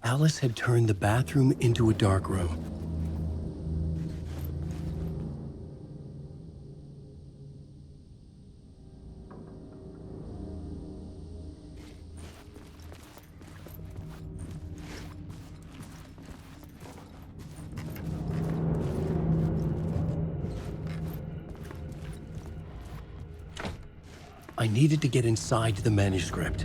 Alice had turned the bathroom into a dark room. I needed to get inside the manuscript.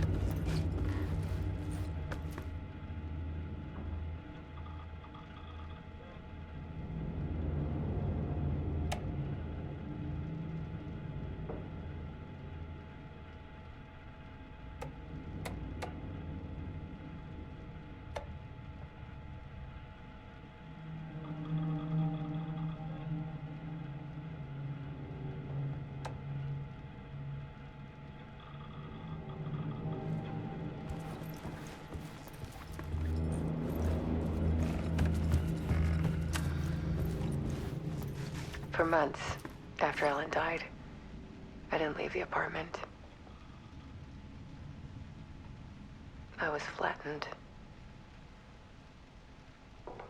For months after Ellen died, I didn't leave the apartment. I was flattened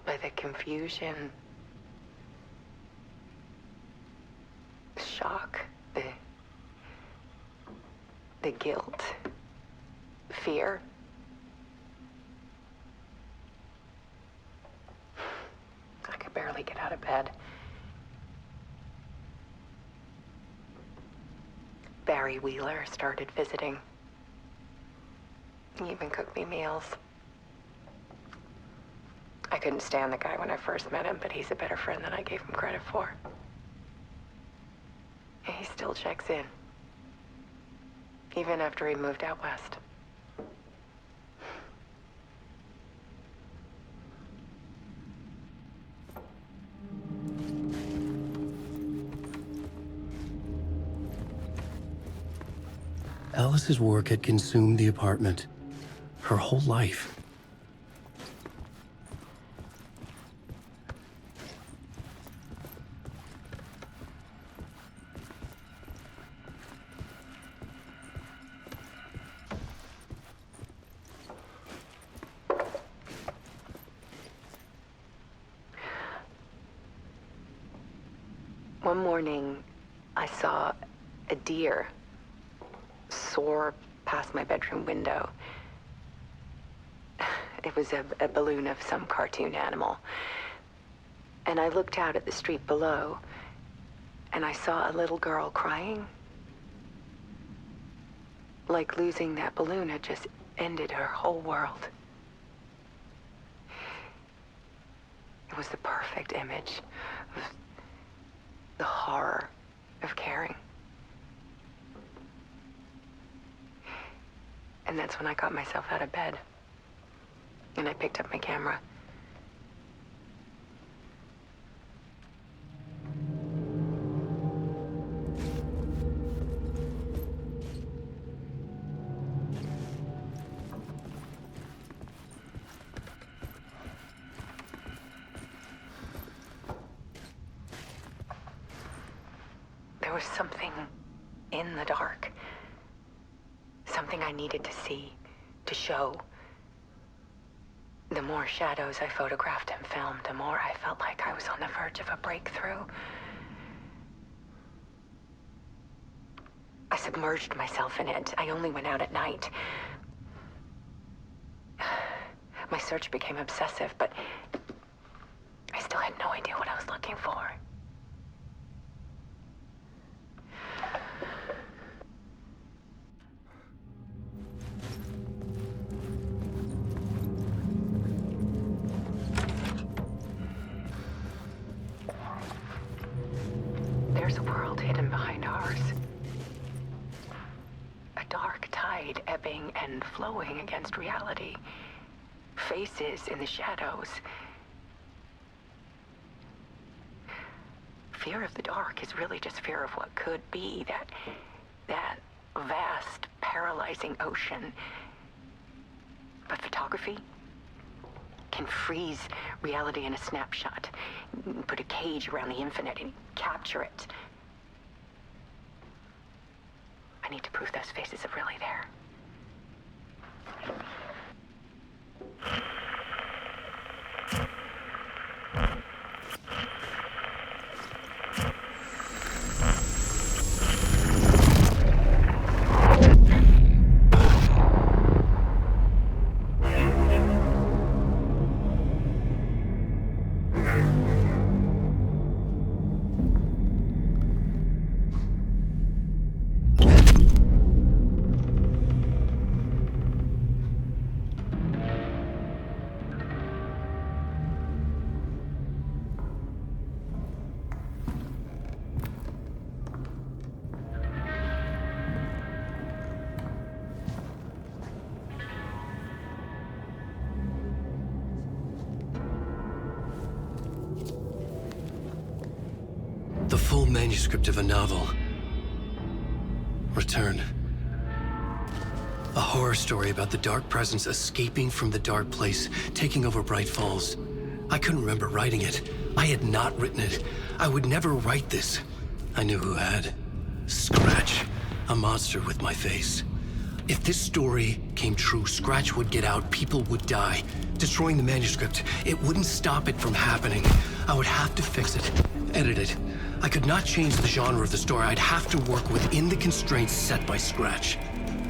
by the confusion, the shock, the guilt, fear. I could barely get out of bed. Barry Wheeler started visiting. He even cooked me meals. I couldn't stand the guy when I first met him, but he's a better friend than I gave him credit for. And he still checks in, even after he moved out west. Alice's work had consumed the apartment, her whole life. One morning, I saw a deer soar past my bedroom window. It was a balloon of some cartoon animal. And I looked out at the street below, and I saw a little girl crying. Like losing that balloon had just ended her whole world. It was the perfect image of the horror of caring. And that's when I got myself out of bed. And I picked up my camera. There was something in the dark. Something I needed to see, to show. The more shadows I photographed and filmed, the more I felt like I was on the verge of a breakthrough. I submerged myself in it. I only went out at night. My search became obsessive, but I still had no idea what I was looking for. There's a world hidden behind ours. A dark tide ebbing and flowing against reality. Faces in the shadows. Fear of the dark is really just fear of what could be, that vast, paralyzing ocean. But photography can freeze reality in a snapshot. Put a cage around the infinite and capture it. I need to prove those faces are really there. The full manuscript of a novel. Return. A horror story about the dark presence escaping from the dark place, taking over Braight-Fall's. I couldn't remember writing it. I had not written it. I would never write this. I knew who had. Scratch. A monster with my face. If this story came true, Scratch would get out, people would die. Destroying the manuscript, it wouldn't stop it from happening. I would have to fix it, edit it. I could not change the genre of the story. I'd have to work within the constraints set by Scratch.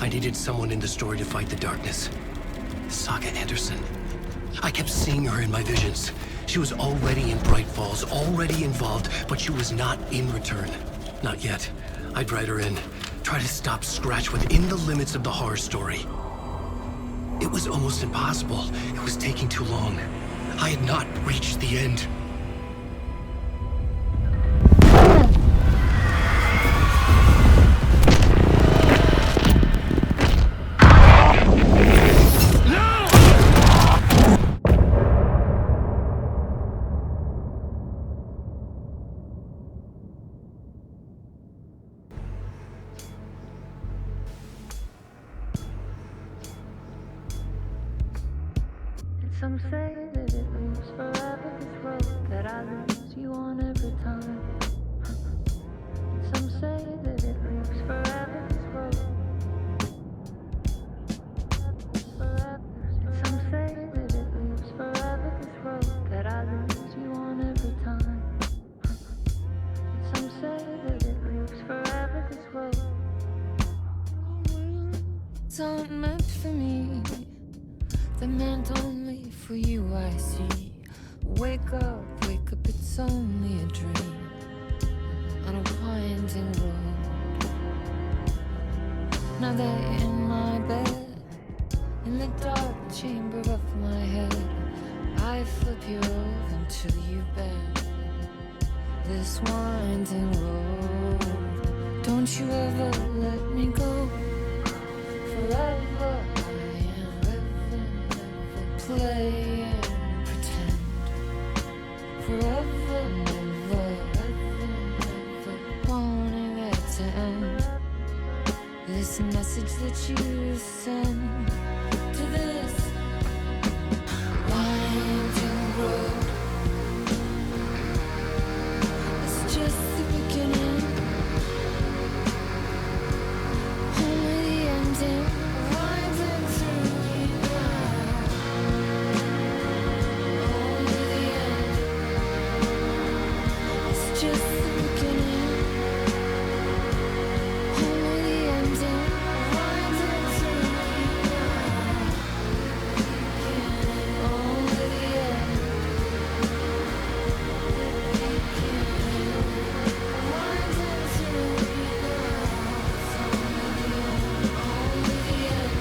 I needed someone in the story to fight the darkness. Sagу Andерson. I kept seeing her in my visions. She was already in Braight-Fall's, already involved, but she was not in Return. Not yet. I'd write her in. Try to stop Scratch within the limits of the horror story. It was almost impossible. It was taking too long. I had not reached the end. Some say that it moves forever, this road that I lose you on every time. Some say that it moves forever, this road. Some say that it moves forever, this road that I lose you on every time. Some say that it moves forever, this road. It's not meant for me. The meant only for you, I see. Wake up, it's only a dream on a winding road. Now that you're in my bed, in the dark chamber of my head, I flip you over until you bend this winding road. Don't you ever let me go. Forever play and pretend. Forever, never, wanting it to end. This message that you send to this winding road, it's just the beginning, only the ending. Winding through me now. Just the beginning, only the ending. Winding through me now. Only the end. Winding through me now. Only the end. Only the end. Winding through me now. Only the end.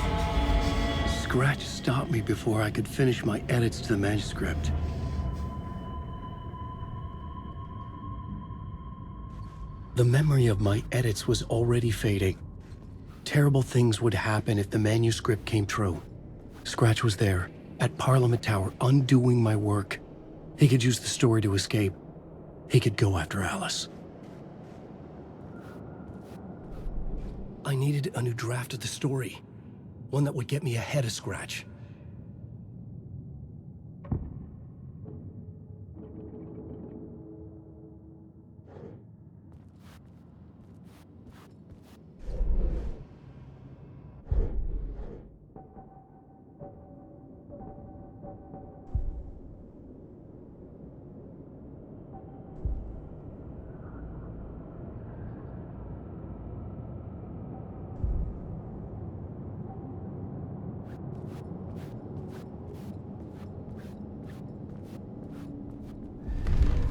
Forever. Scratch stopped me before I could finish my edits to the manuscript. The memory of my edits was already fading. Terrible things would happen if the manuscript came true. Scratch was there, at Parliament Tower, undoing my work. He could use the story to escape. He could go after Alice. I needed a new draft of the story. One that would get me ahead of Scratch.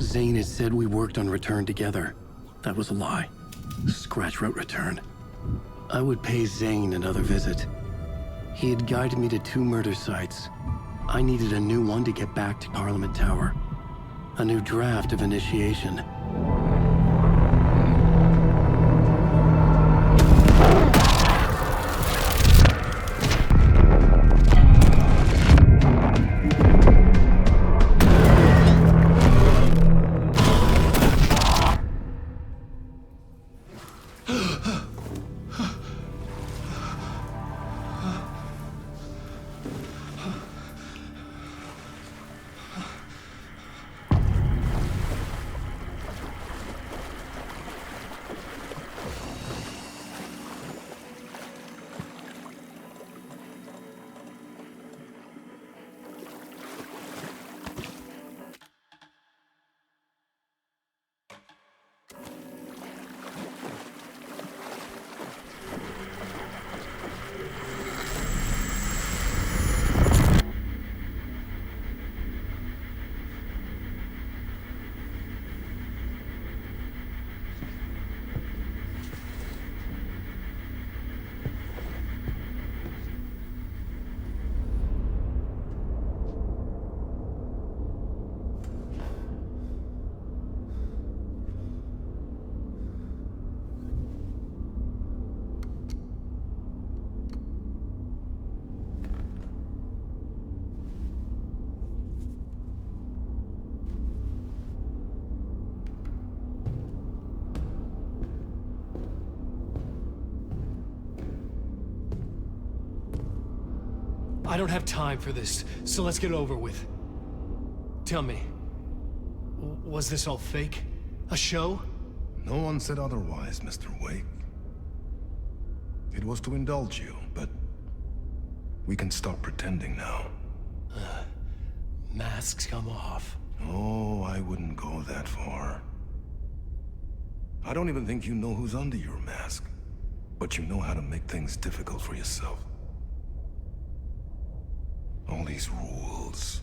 Zane had said we worked on Return together. That was a lie. Scratch wrote Return. I would pay Zane another visit. He had guided me to 2 murder sites. I needed a new one to get back to Parliament Tower. A new draft of Initiation. I don't have time for this, so let's get it over with. Tell me, was this all fake? A show? No one said otherwise, Mr. Uwake. It was to indulge you, but we can stop pretending now. Masks come off. Oh, I wouldn't go that far. I don't even think you know who's under your mask, but you know how to make things difficult for yourself. All these rules,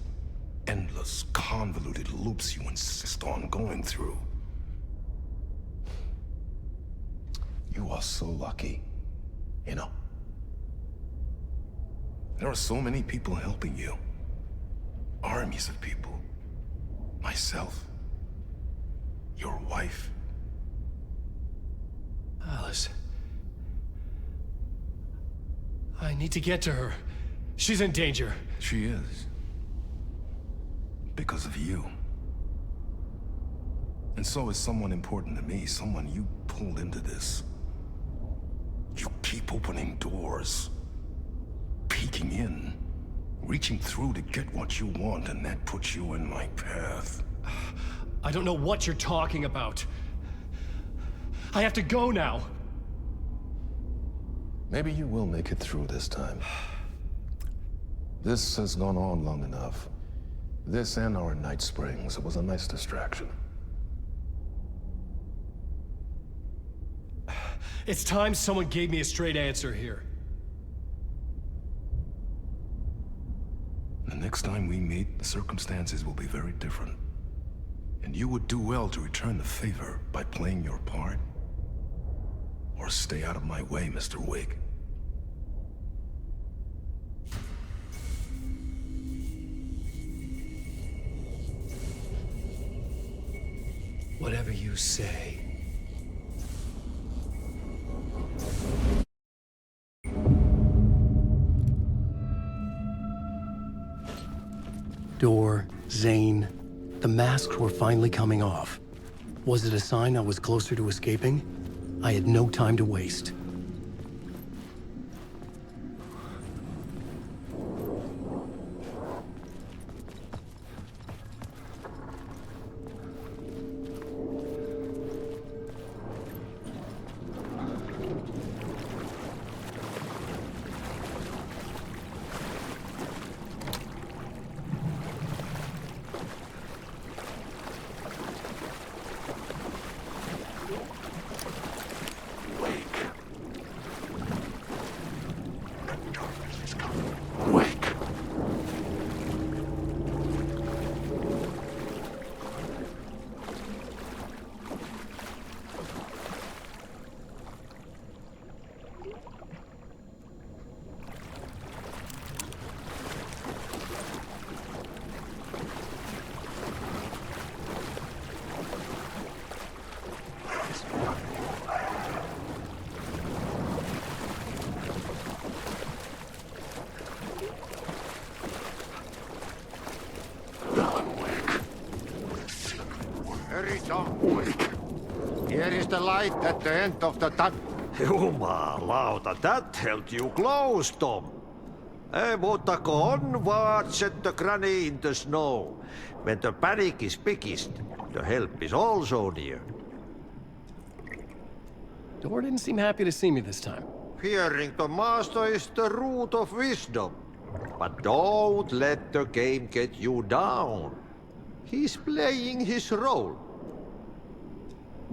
endless, convoluted loops you insist on going through. You are so lucky, you know. There are so many people helping you. Armies of people. Myself. Your wife. Alice. I need to get to her. She's in danger. She is. Because of you. And so is someone important to me, someone you pulled into this. You keep opening doors, peeking in, reaching through to get what you want, and that puts you in my path. I don't know what you're talking about. I have to go now. Maybe you will make it through this time. This has gone on long enough. This and our night springs. It was a nice distraction. It's time someone gave me a straight answer here. The next time we meet, the circumstances will be very different. And you would do well to return the favor by playing your part. Or stay out of my way, Mr. Uwake. Whatever you say. Door, Zane, the masks were finally coming off. Was it a sign I was closer to escaping? I had no time to waste. Hurry, Tom Ueik. Here is the light at the end of the tunnel. Jumalauta, that held you close, Tom. Mutta on watched the granny in the snow. When the panic is biggest, the help is also near. Door didn't seem happy to see me this time. Fearing the master is the root of wisdom. But don't let the game get you down. He's playing his role.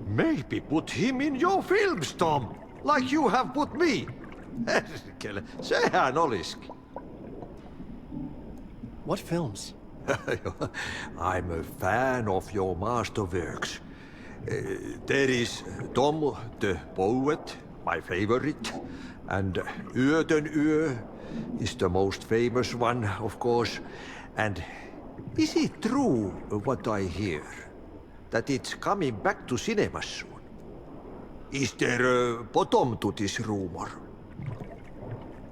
Maybe put him in your films, Tom, like you have put me. Sehän olisikin. What films? I'm a fan of your masterworks. There is Tom the Poet, my favorite, and Yöden Yö is the most famous one, of course. And is it true what I hear, that it's coming back to cinemas soon? Is there a bottom to this rumor?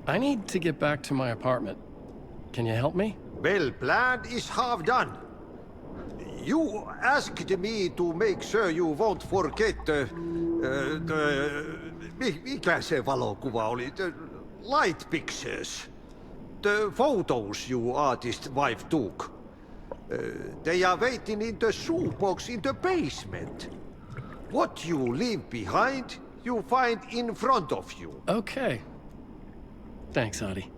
I need to get back to my apartment. Can you help me? Well, plan is half done. You asked me to make sure you won't forget mikä se valokuva oli? The light pictures. The photos you artist wife took. They are waiting in the shoebox in the basement. What you leave behind, you find in front of you. Okay. Thanks, Adi.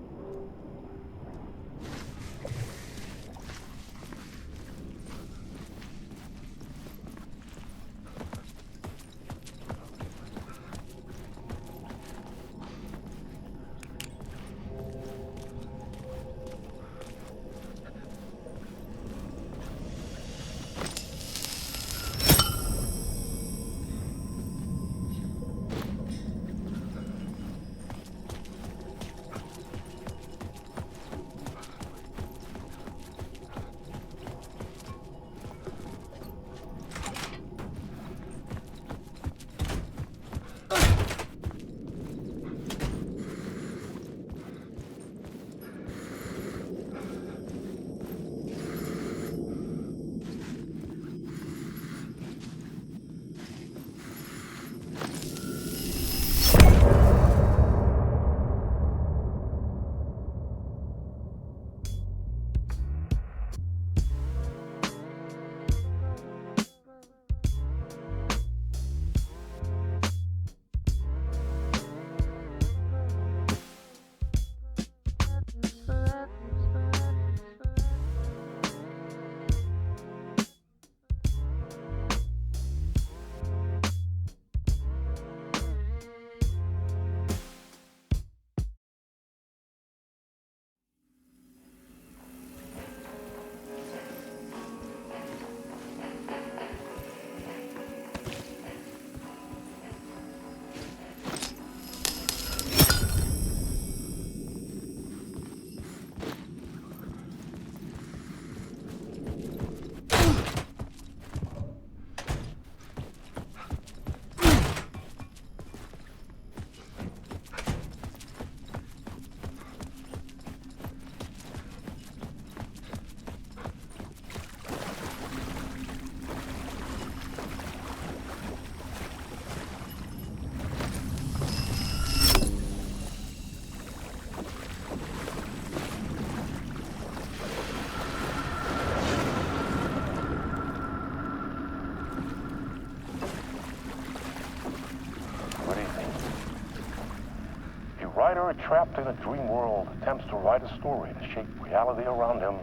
writer trapped in a dream world attempts to write a story to shape reality around him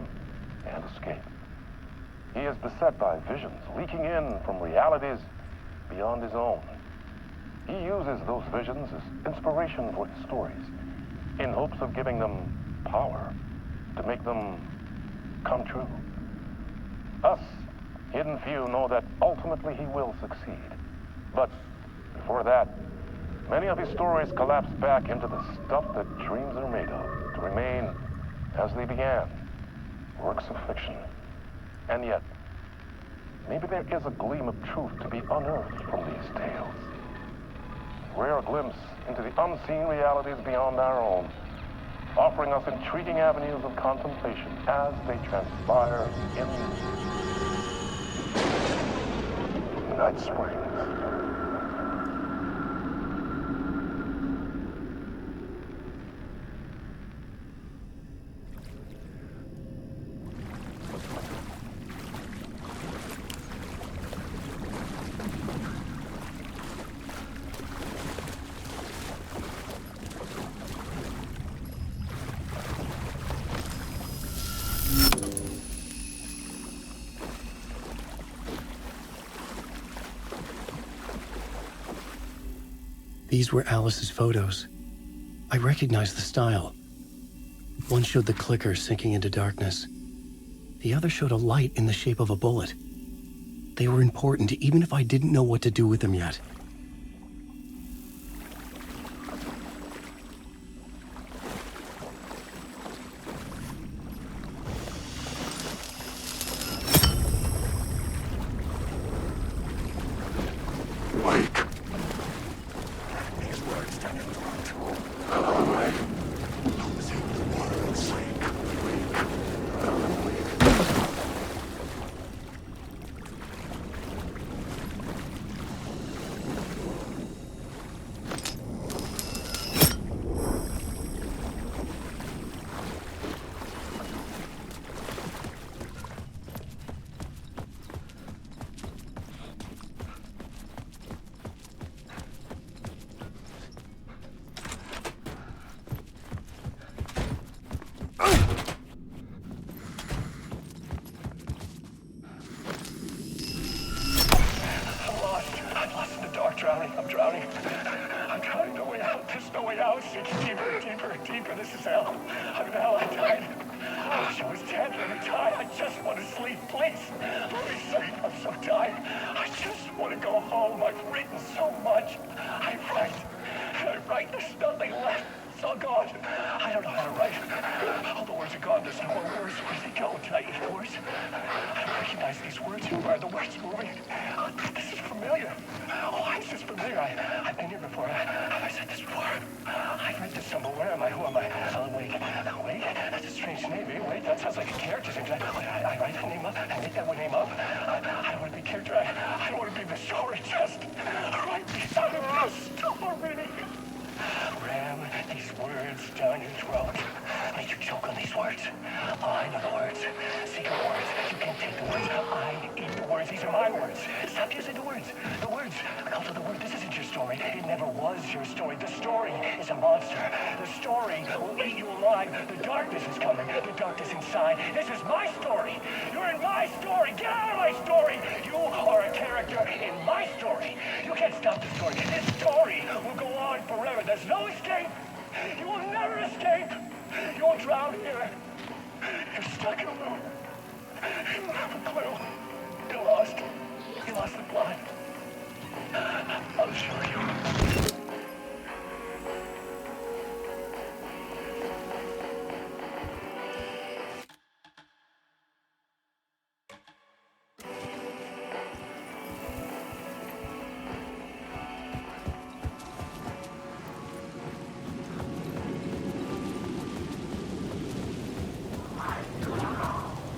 and escape. He is beset by visions leaking in from realities beyond his own. He uses those visions as inspiration for his stories in hopes of giving them power to make them come true. Us, hidden few, know that ultimately he will succeed. But before that, many of his stories collapse back into the stuff that dreams are made of, to remain as they began, works of fiction. And yet, maybe there is a gleam of truth to be unearthed from these tales. A rare glimpse into the unseen realities beyond our own, offering us intriguing avenues of contemplation as they transpire in Night Springs. These were Alice's photos. I recognized the style. One showed the clicker sinking into darkness. The other showed a light in the shape of a bullet. They were important even if I didn't know what to do with them yet.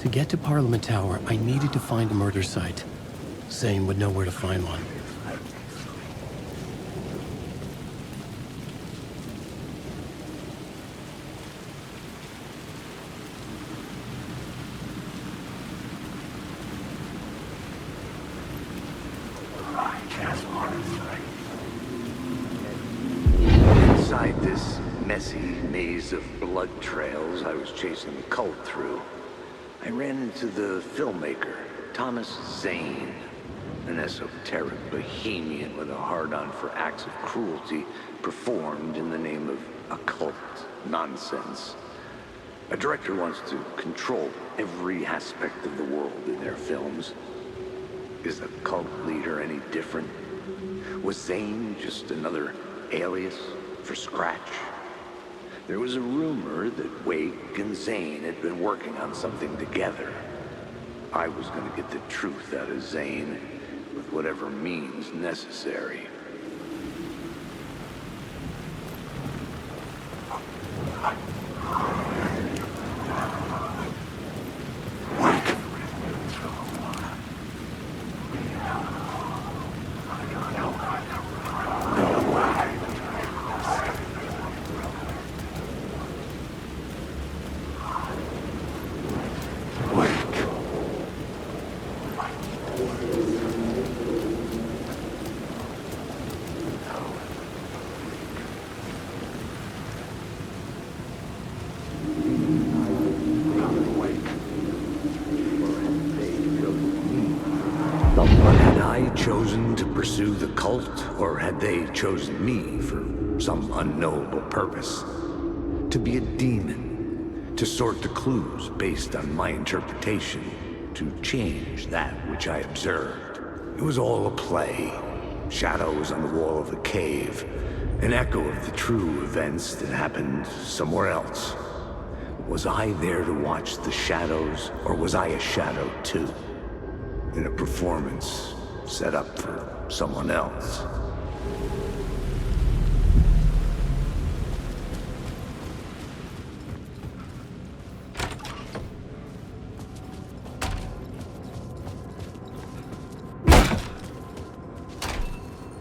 To get to Parliament Tower, I needed to find a murder site. Zane would know where to find one. Inside this messy maze of blood trails I was chasing the cult through, I ran into the filmmaker, Thomas Zane, an esoteric bohemian with a hard-on for acts of cruelty performed in the name of occult nonsense. A director wants to control every aspect of the world in their films. Is the cult leader any different? Was Zane just another alias for Scratch? There was a rumor that Ueik and Zane had been working on something together. I was going to get the truth out of Zane with whatever means necessary. chosen to pursue the cult, or had they chosen me for some unknowable purpose? To be a demon, to sort the clues based on my interpretation, to change that which I observed. It was all a play. Shadows on the wall of the cave, an echo of the true events that happened somewhere else. Was I there to watch the shadows, or was I a shadow too? In a performance set up for someone else.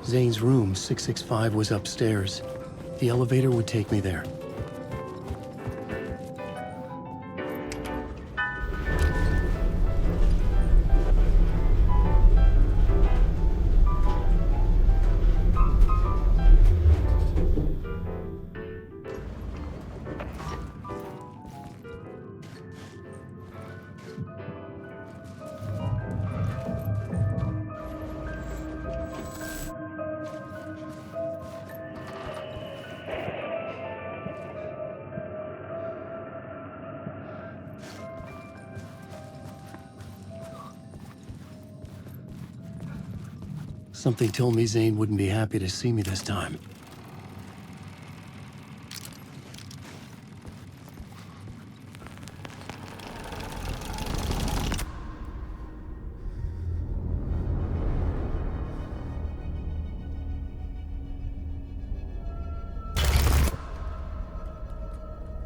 Zane's room, 665, was upstairs. The elevator would take me there. Something told me Zane wouldn't be happy to see me this time.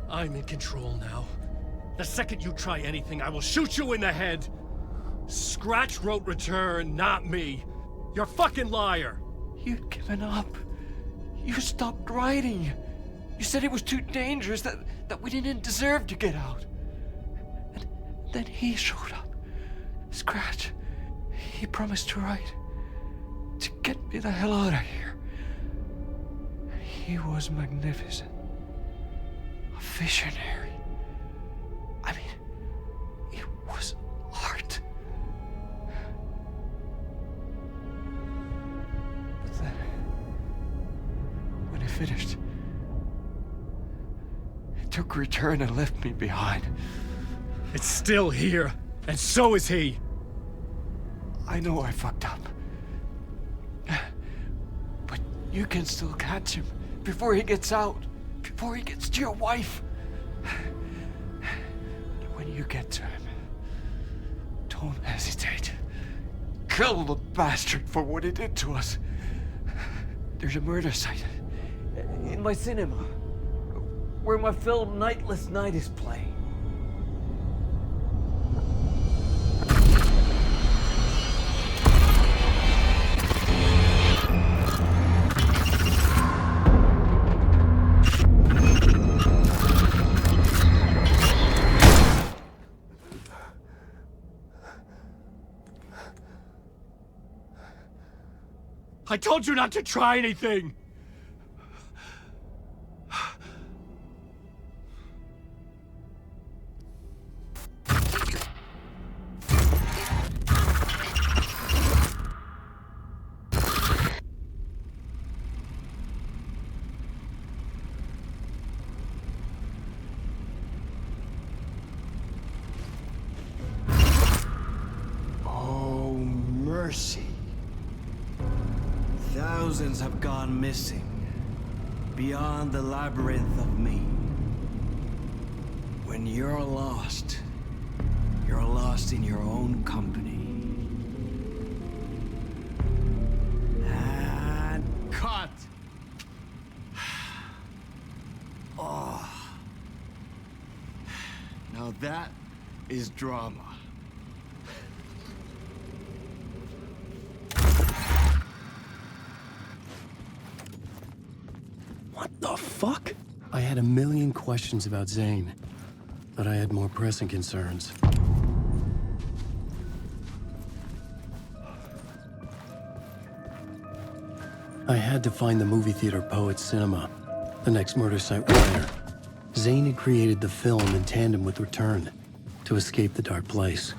I'm in control now. The second you try anything, I will shoot you in the head. Scratch wrote return, not me. You're a fucking liar! You'd given up. You stopped writing. You said it was too dangerous, that we didn't deserve to get out. And then he showed up. Scratch. He promised to write. To get me the hell out of here. He was magnificent. A visionary. I mean, it was art. When he finished, he took return and left me behind. It's still here, and so is he. I know I fucked up. But you can still catch him before he gets out, before he gets to your wife. And when you get to him, don't hesitate. Kill the bastard for what he did to us. There's a murder site in my cinema where my film Nightless Night is playing. I told you not to try anything! Oh, mercy. Thousands have gone missing, beyond the labyrinth of me. When you're lost in your own company. And cut! Oh. Now that is drama. What the fuck? I had a million questions about Zane, but I had more pressing concerns. I had to find the movie theater Poet Cinema. The next murder site was there. Zane had created the film in tandem with Return to escape the dark place.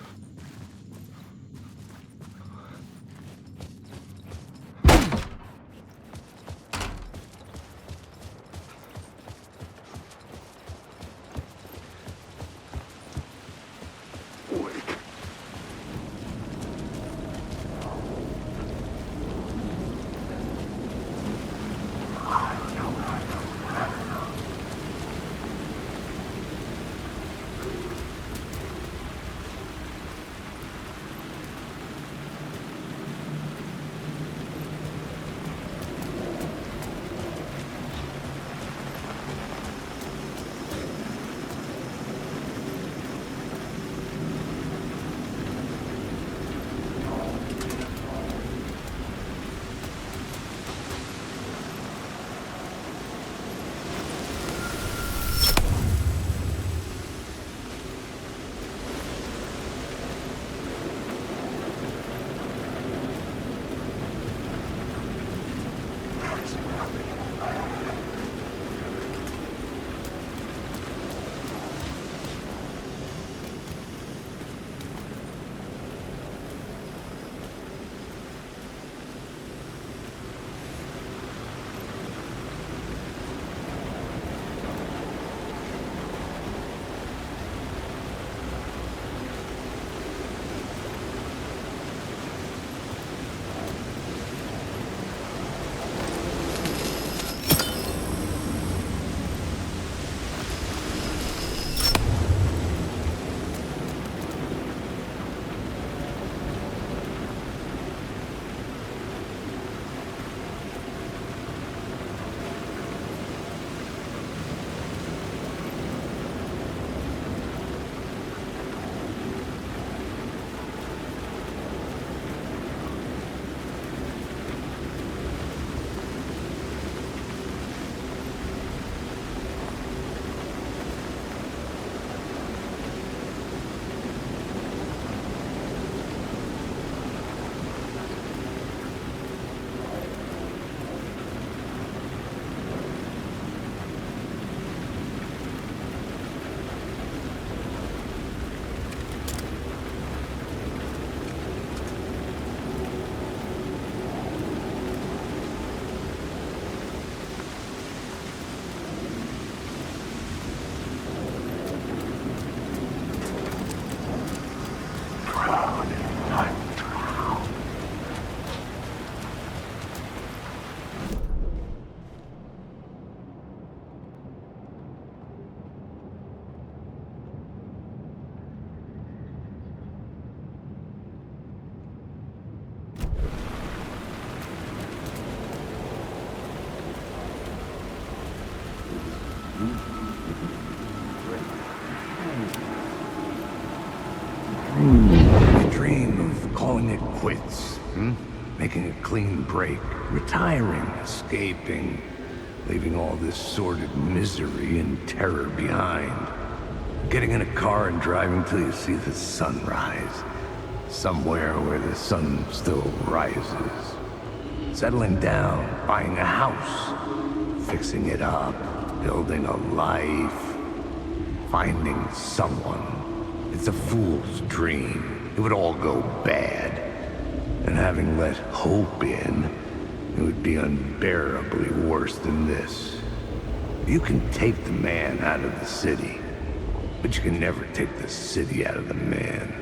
I dream of calling it quits, making a clean break, retiring, escaping, leaving all this sordid misery and terror behind. Getting in a car and driving till you see the sun rise, somewhere where the sun still rises. Settling down, buying a house, fixing it up, building a life, finding someone. It's a fool's dream. It would all go bad. And having let hope in, it would be unbearably worse than this. You can take the man out of the city, but you can never take the city out of the man.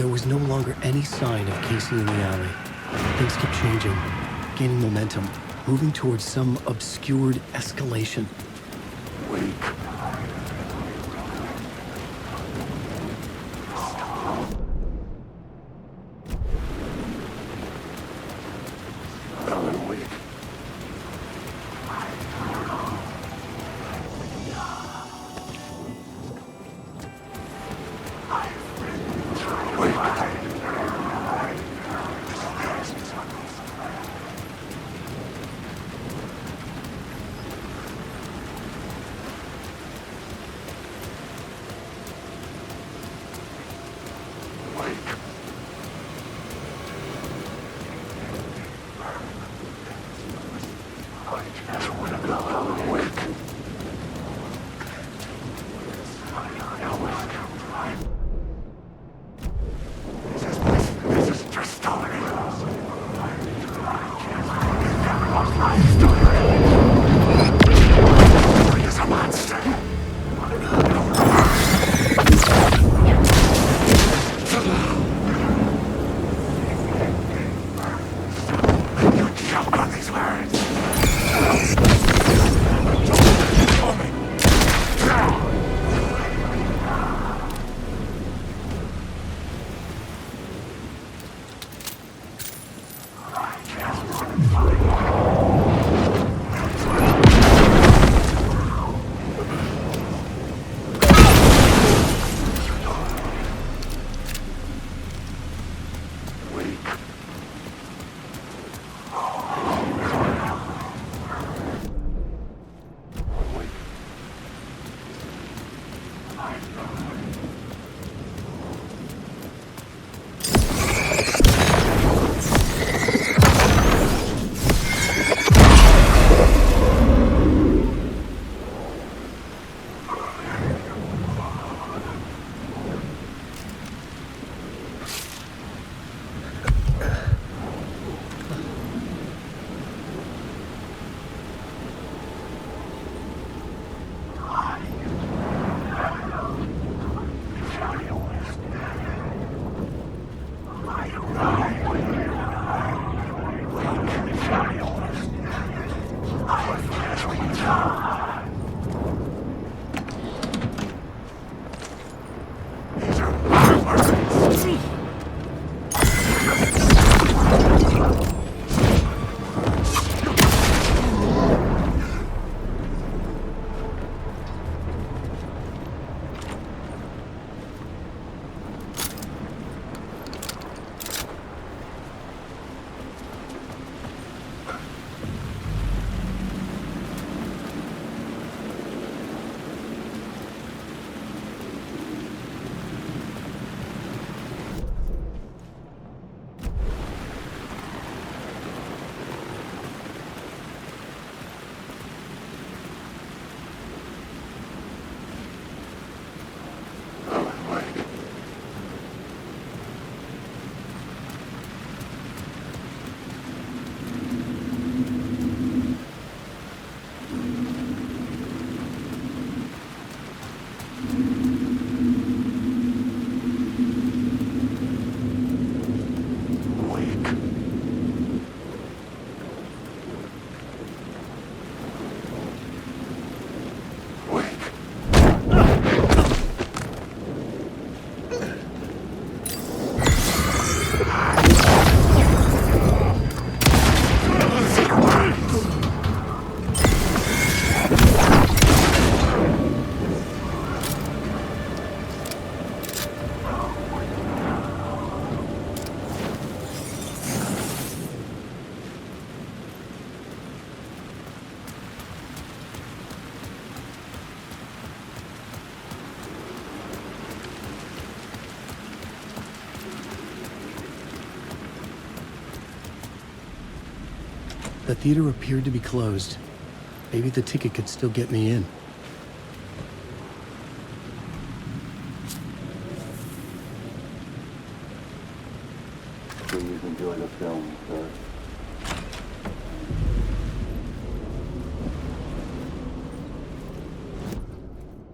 There was no longer any sign of Casey in the alley. Things kept changing, gaining momentum, moving towards some obscured escalation. Wake. Alan Wake. The theater appeared to be closed. Maybe the ticket could still get me in. Please enjoy the film, sir.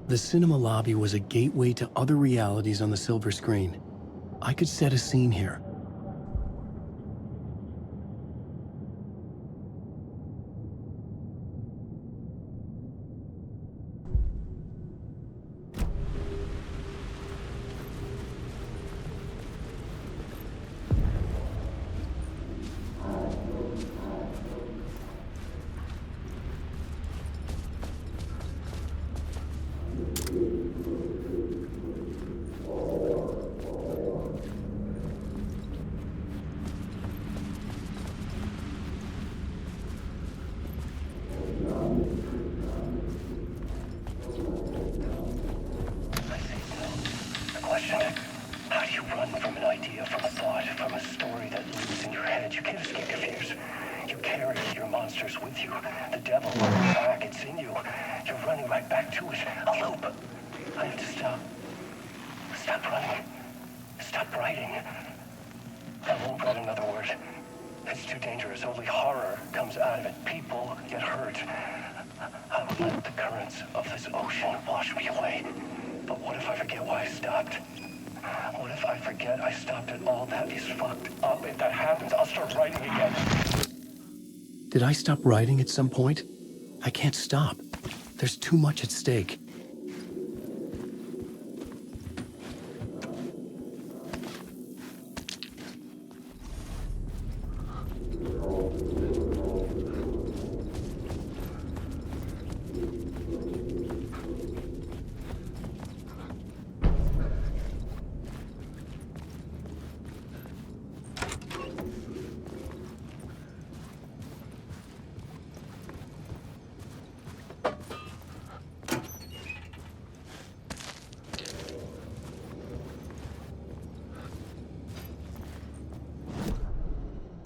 The cinema lobby was a gateway to other realities on the silver screen. I could set a scene here. Did I stop writing at some point? I can't stop. There's too much at stake.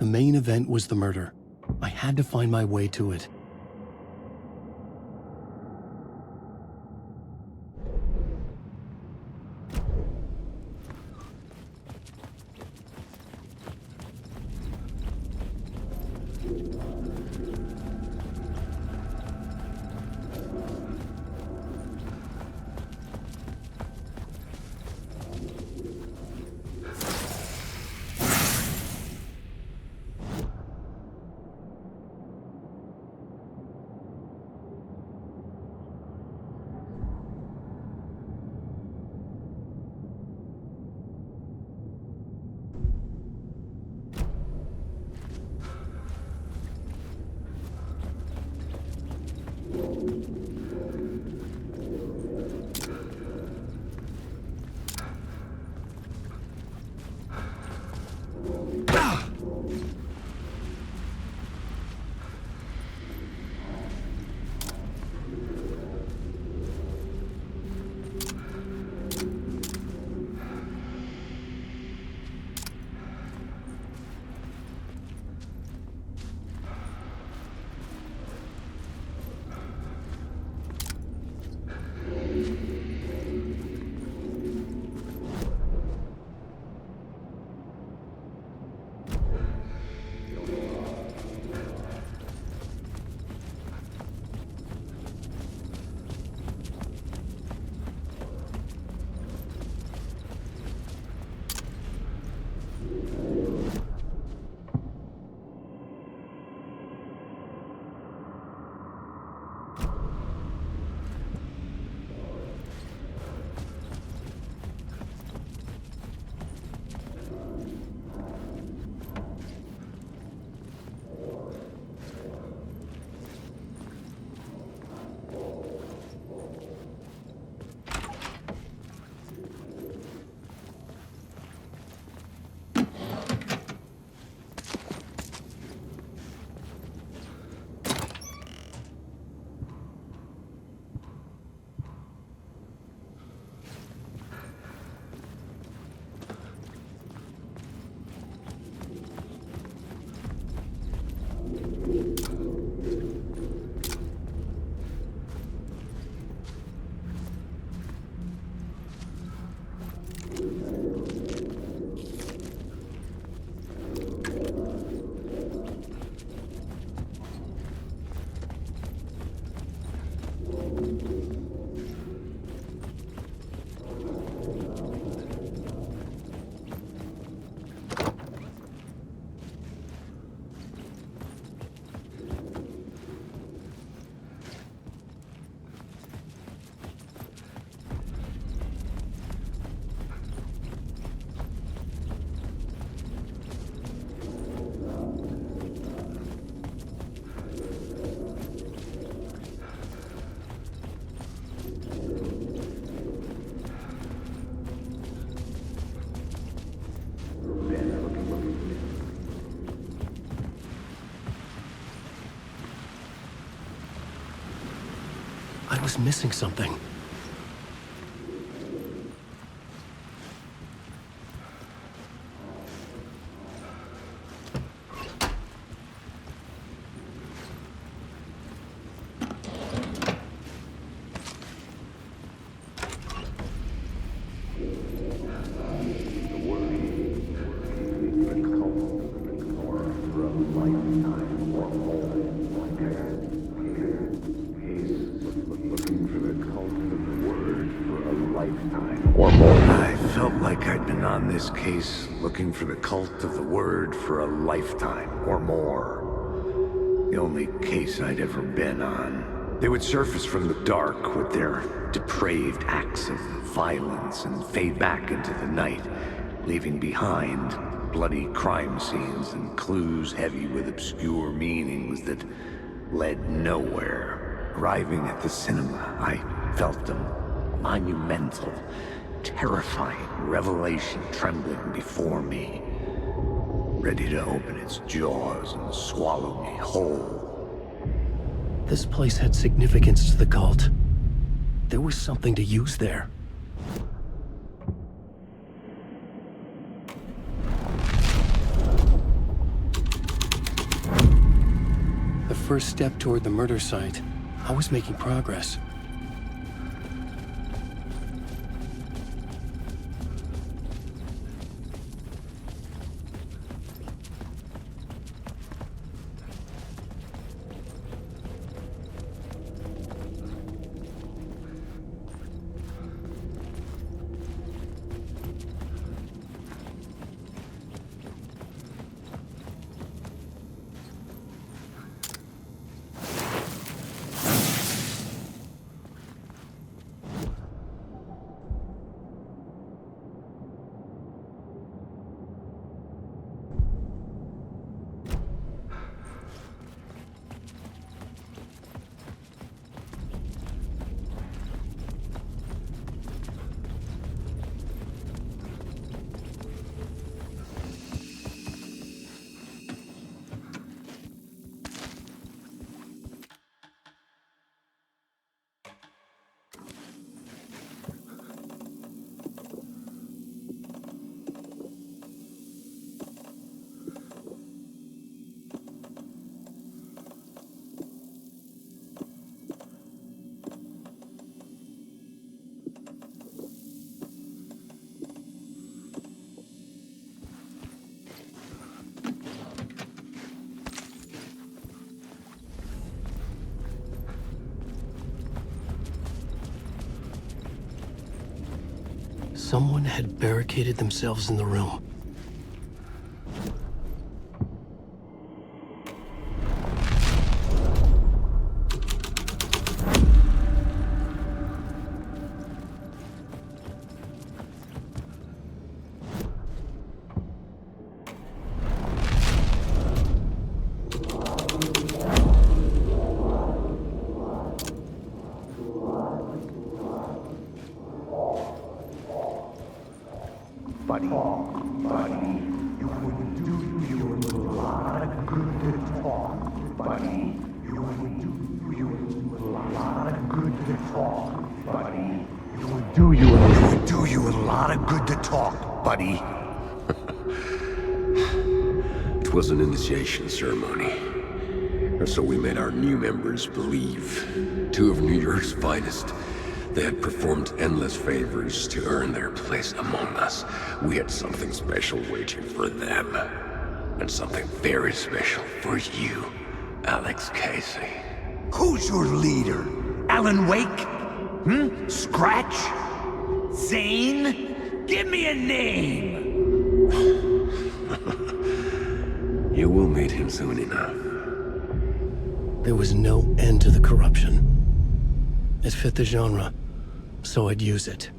The main event was the murder. I had to find my way to it. I was missing something. This case looking for the cult of the word for a lifetime or more. The only case I'd ever been on. They would surface from the dark with their depraved acts of violence and fade back into the night, leaving behind bloody crime scenes and clues heavy with obscure meanings that led nowhere. Arriving at the cinema, I felt them monumental, terrifying revelation trembling before me, ready to open its jaws and swallow me whole. This place had significance to the cult. There was something to use there. The first step toward the murder site. I was making progress. Someone had barricaded themselves in the room. It was an initiation ceremony, or so we made our new members believe. Two of New York's finest. They had performed endless favors to earn their place among us. We had something special waiting for them. And something very special for you, Alex Casey. Who's your leader? Alan Wake? Scratch? Zane? Give me a name! You will meet him soon enough. There was no end to the corruption. It fit the genre, so I'd use it.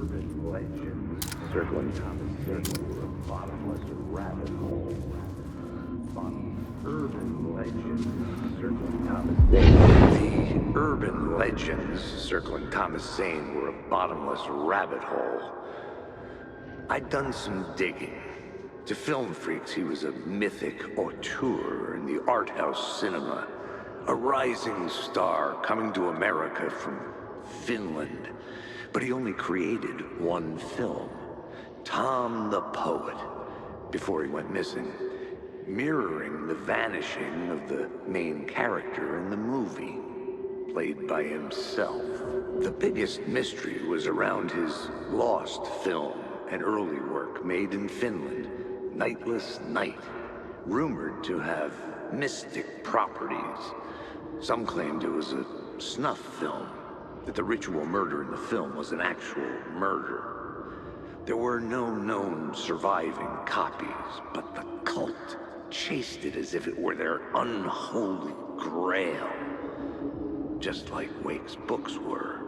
Urban legends circling conversation were a bottomless rabbit hole. Urban legends circling Thomas Zane. The urban legends circling Thomas Zane were a bottomless rabbit hole. I'd done some digging. To film freaks, he was a mythic auteur in the art house cinema. A rising star coming to America from Finland. But he only created one film, Tom the Poet, before he went missing, mirroring the vanishing of the main character in the movie, played by himself. The biggest mystery was around his lost film, an early work made in Finland, Nightless Night, rumored to have mystic properties. Some claimed it was a snuff film, that the ritual murder in the film was an actual murder. There were no known surviving copies, but the cult chased it as if it were their unholy grail, just like Wake's books were.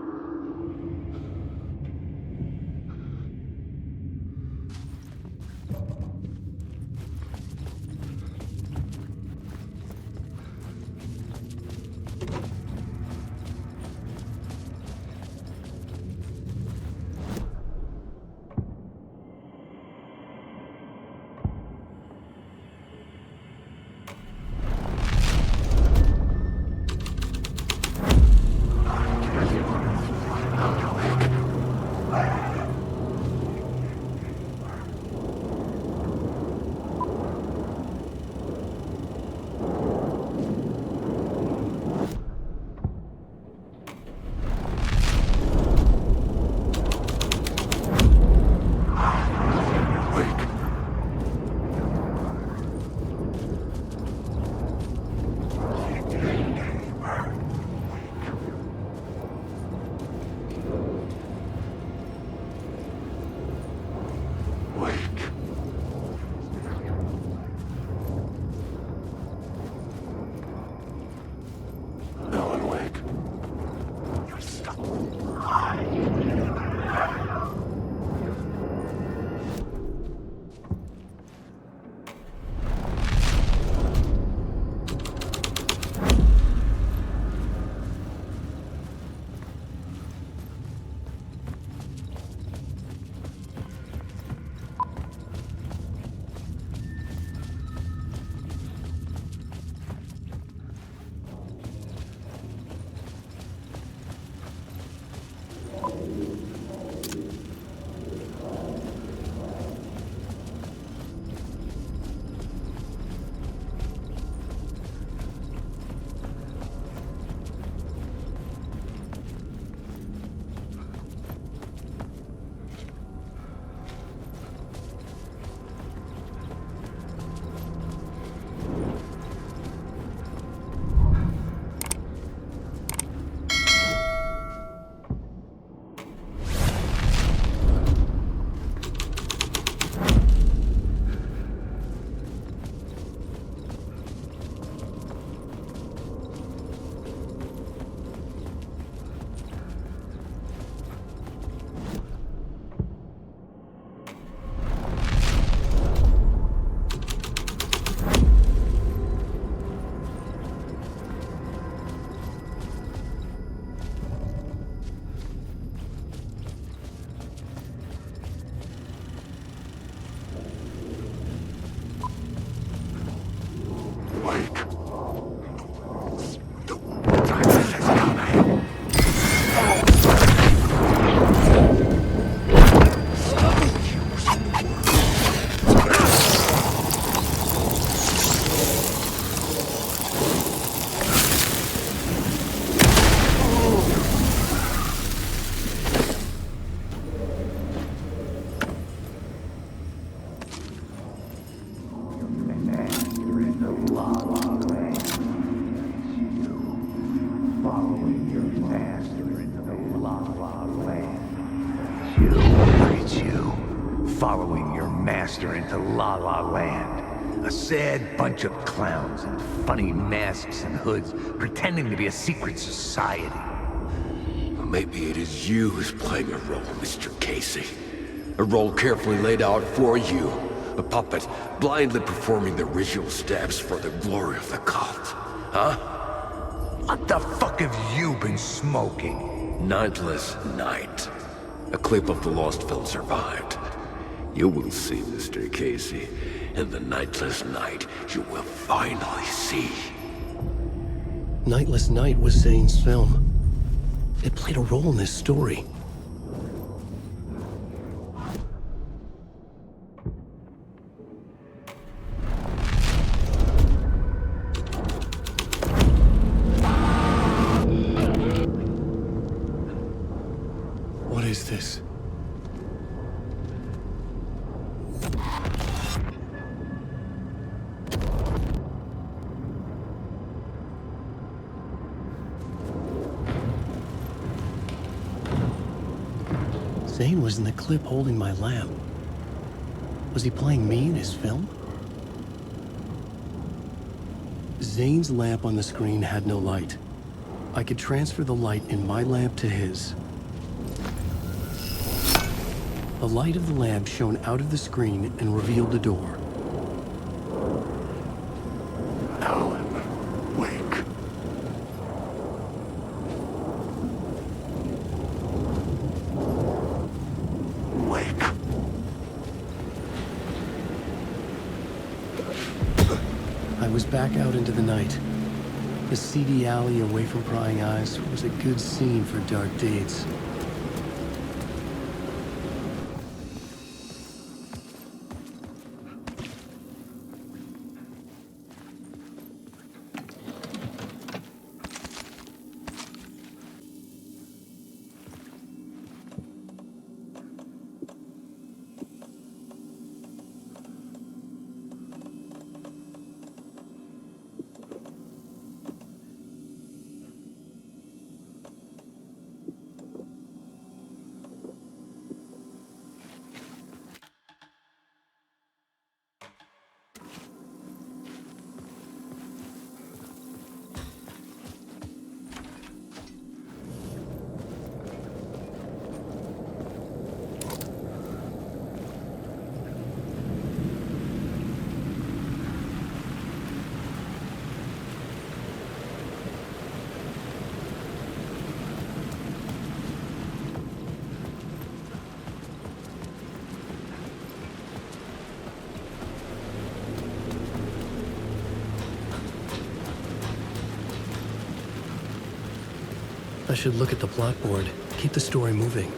Following your master into La La Land. A sad bunch of clowns in funny masks and hoods pretending to be a secret society. maybe it is you who's playing a role, Mr. Casey. A role carefully laid out for you. A puppet blindly performing the ritual steps for the glory of the cult. Huh? What the fuck have you been smoking? Nightless Night. A clip of the lost film survived. You will see, Mr. Casey. In the Nightless Night, you will finally see. Nightless Night was Zane's film. It played a role in this story. What is this? Zane was in the clip holding my lamp. Was he playing me in his film? Zane's lamp on the screen had no light. I could transfer the light in my lamp to his. The light of the lamp shone out of the screen and revealed the door. Alan Wake. Wake. I was back out into the night. The seedy alley away from prying eyes was a good scene for dark deeds. I should look at the plot board, keep the story moving.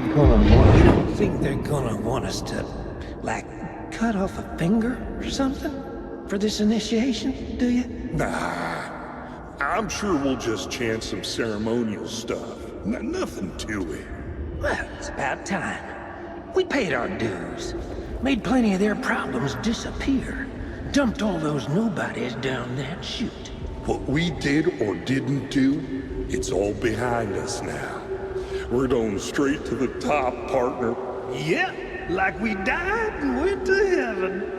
You don't think they're gonna want us to, like, cut off a finger or something for this initiation, do you? Nah, I'm sure we'll just chant some ceremonial stuff. Nothing to it. Well, it's about time. We paid our dues, made plenty of their problems disappear, dumped all those nobodies down that chute. What we did or didn't do, it's all behind us now. We're going straight to the top, partner. Yeah, like we died and went to heaven.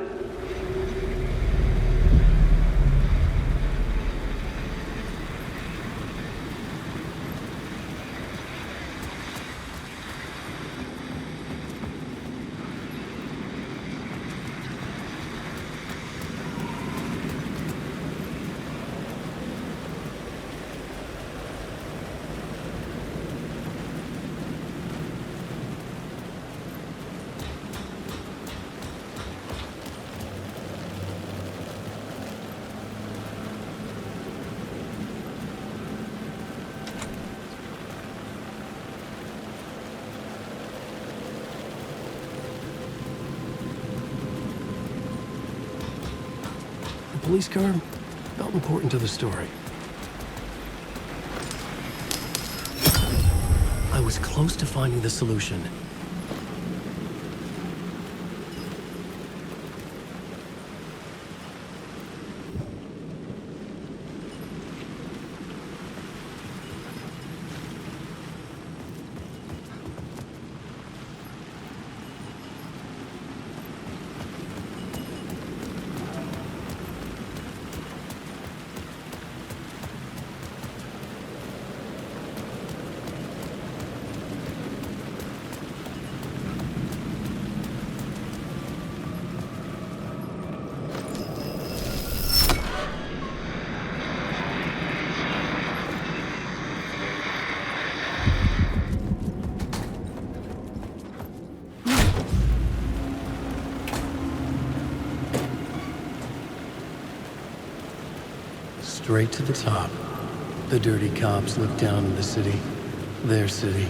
police car felt important to the story. I was close to finding the solution. Straight to the top. The dirty cops looked down on the city. Their city.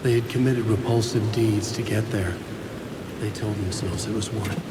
They had committed repulsive deeds to get there. They told themselves it was worth it.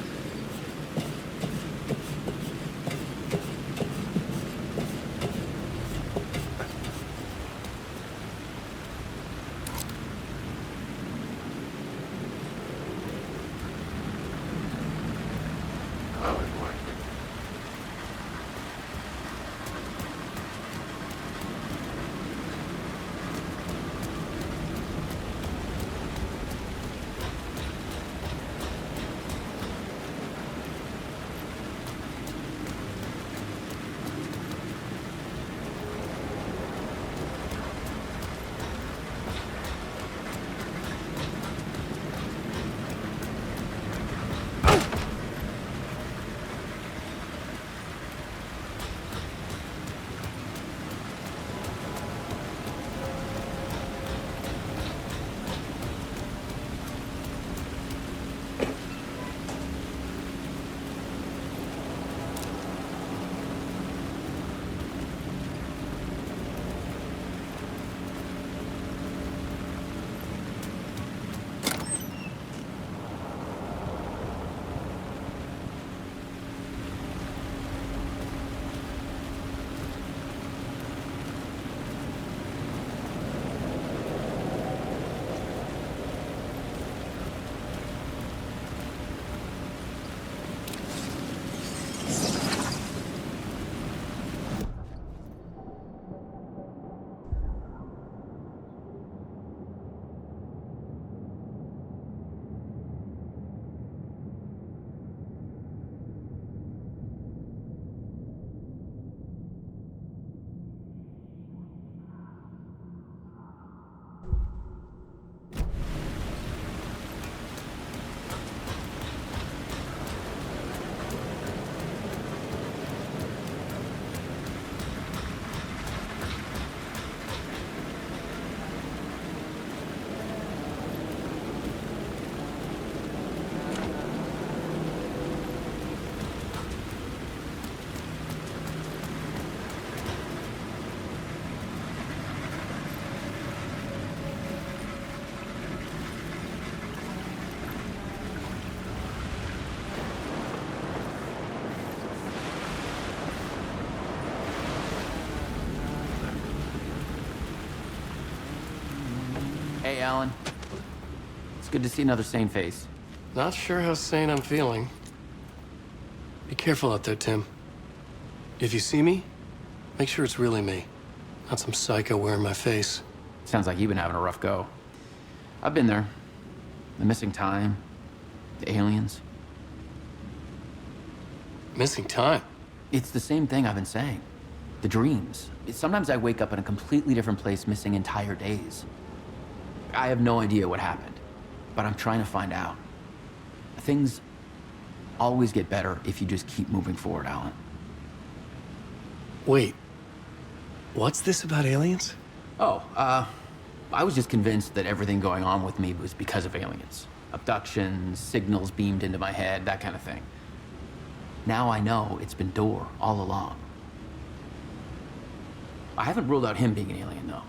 Hey, Alan. It's good to see another sane face. Not sure how sane I'm feeling. Be careful out there, Tim. If you see me, make sure it's really me, not some psycho wearing my face. Sounds like you've been having a rough go. I've been there. The missing time, the aliens. Missing time? It's the same thing I've been saying. The dreams. Sometimes I wake up in a completely different place, missing entire days. I have no idea what happened, but I'm trying to find out. Things always get better if you just keep moving forward, Alan. Wait, what's this about aliens? Oh, I was just convinced that everything going on with me was because of aliens. Abductions, signals beamed into my head, that kind of thing. Now I know it's been Door all along. I haven't ruled out him being an alien, though.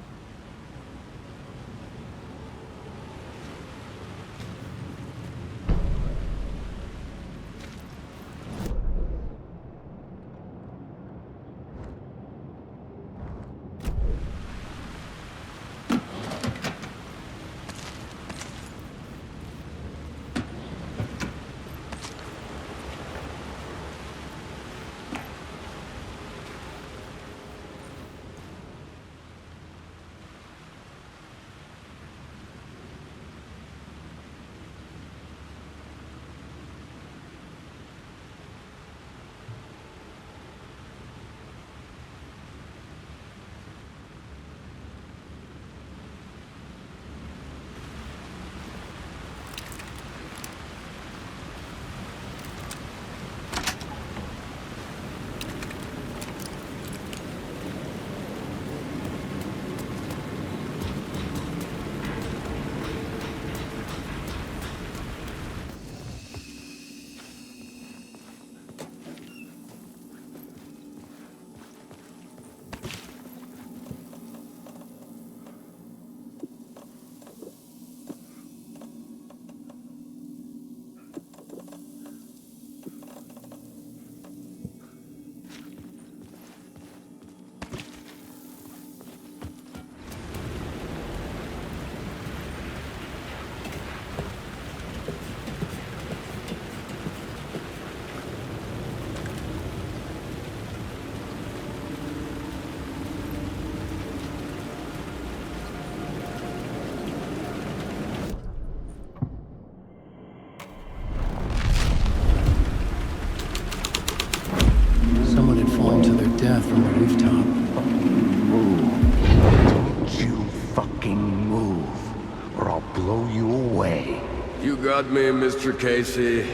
fucking move, or I'll blow you away. You got me, Mr. Casey.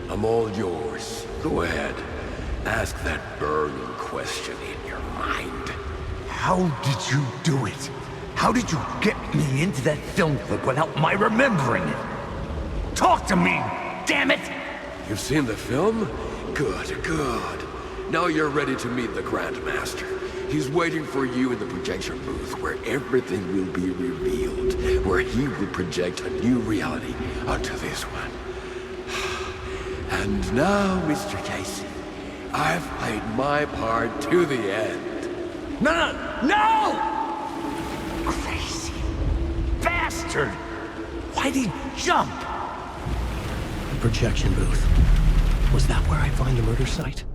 I'm all yours. Go ahead. Ask that burning question in your mind. How did you do it? How did you get me into that film clip without my remembering it? Talk to me, damn it! You've seen the film? Good, good. Now you're ready to meet the Grandmaster. He's waiting for you in the projection booth where everything will be revealed, where he will project a new reality onto this one. And now, Mr. Casey, I've played my part to the end. No! Crazy bastard! Why'd he jump? The projection booth. Was that where I find the murder site?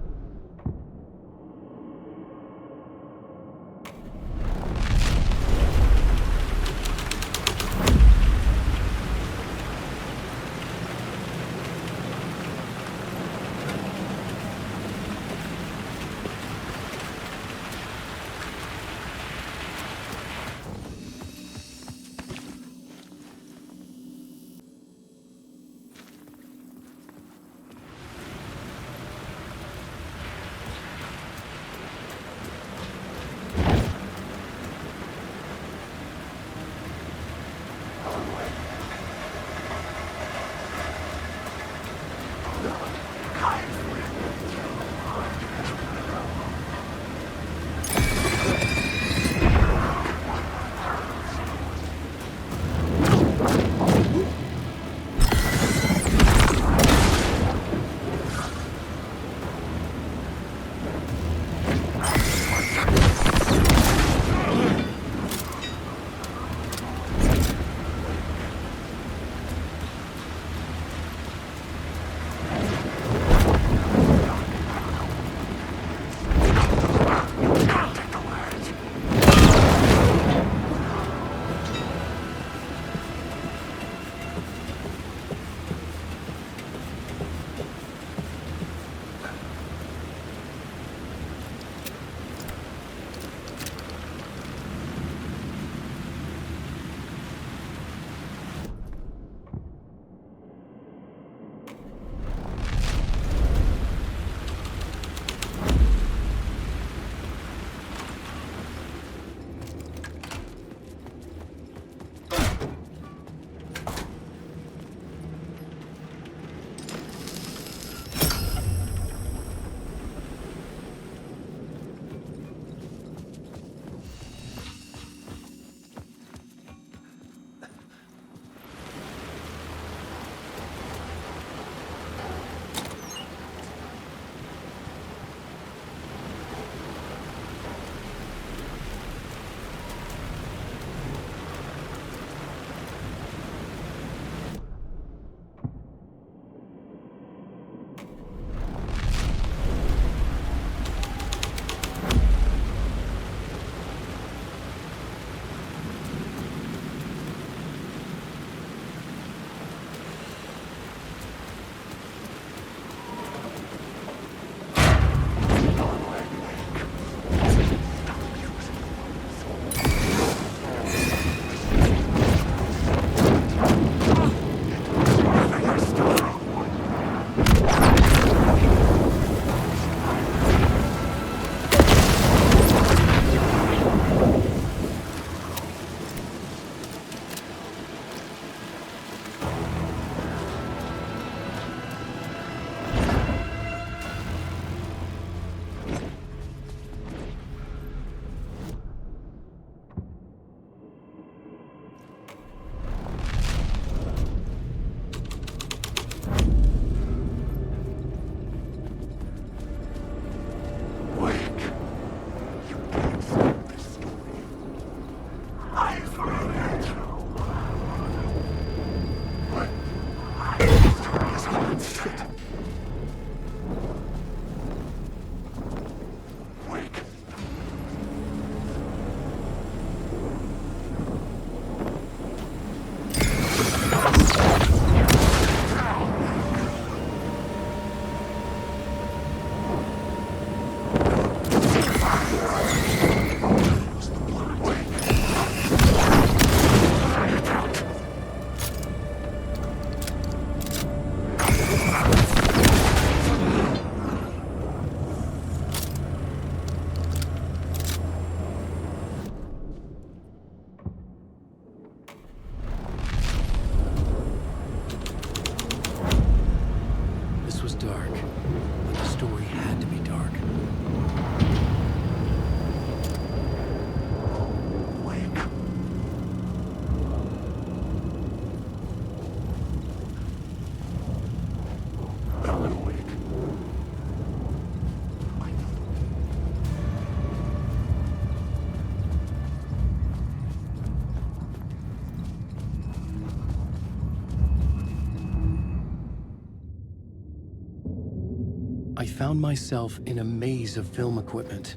I found myself in a maze of film equipment.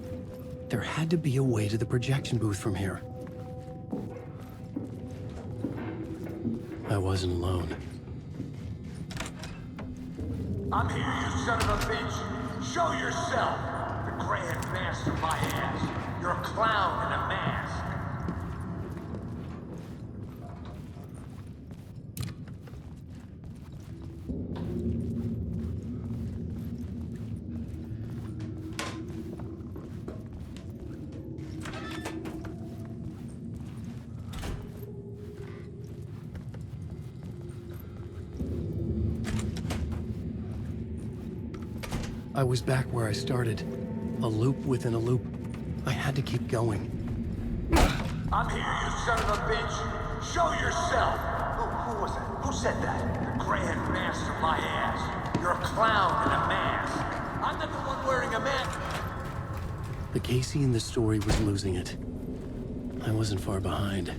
There had to be a way to the projection booth from here. I wasn't alone. I'm here, you son of a bitch. Show yourself. The Grand Master my ass. You're a clown in a mask. I was back where I started. A loop within a loop. I had to keep going. I'm here, you son of a bitch. Show yourself. Who was it? Who said that? The Grand Master my ass. You're a clown in a mask. I'm not the one wearing a mask. The Casey in the story was losing it. I wasn't far behind.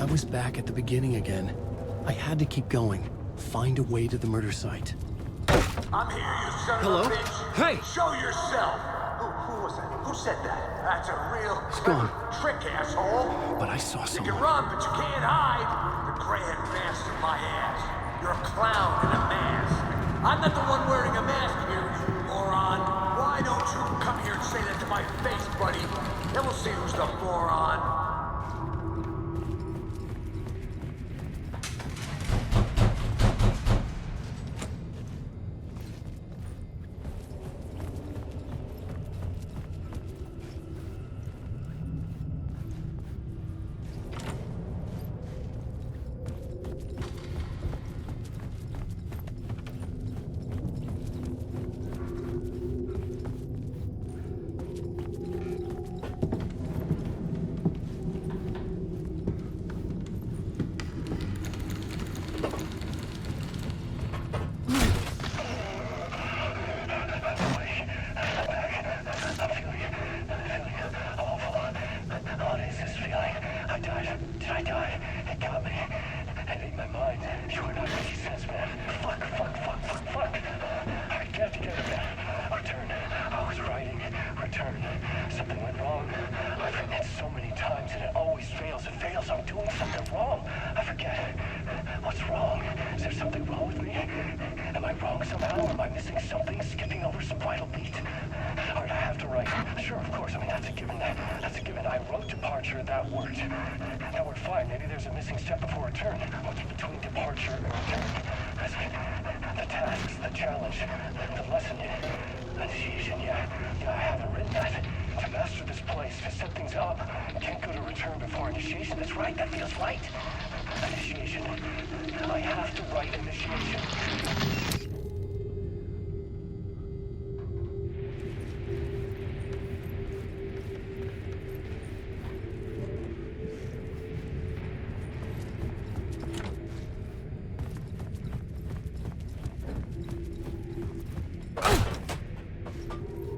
I was back at the beginning again. I had to keep going. Find a way to the murder site. I'm here, you son Hello? of a bitch. Hey! Show yourself. Who was that? Who said that? That's a real It's gone. trick, asshole. But I saw You someone. can run, but you can't hide. The Grand Master my ass. You're a clown in a mask. I'm not the one wearing a mask here, you moron. Why don't you come here and say that to my face, buddy? Then we'll see who's the moron.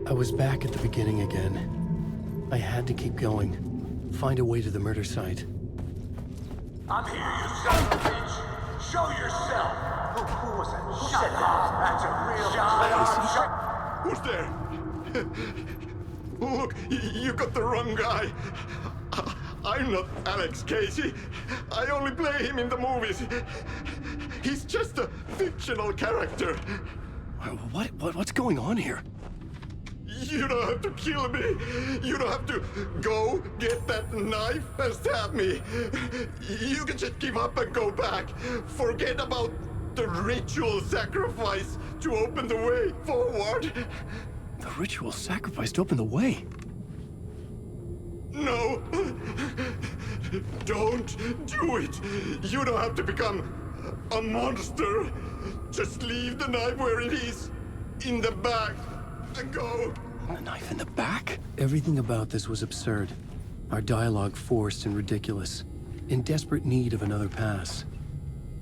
I was back at the beginning again. I had to keep going. Find a way to the murder site. I'm here, you son of a bitch. Show yourself. Who was that? Who said that? That's a real Who's there? Look, you got the wrong guy. I'm not Alex Casey. I only play him in the movies. He's just a fictional character. What's going on here? You don't have to kill me. You don't have to go get that knife and stab me. You can just give up and go back. Forget about the ritual sacrifice to open the way forward. The ritual sacrifice to open the way? No. Don't do it. You don't have to become a monster. Just leave the knife where it is, in the back, and go. A knife in the back? Everything about this was absurd. Our dialogue forced and ridiculous. In desperate need of another pass.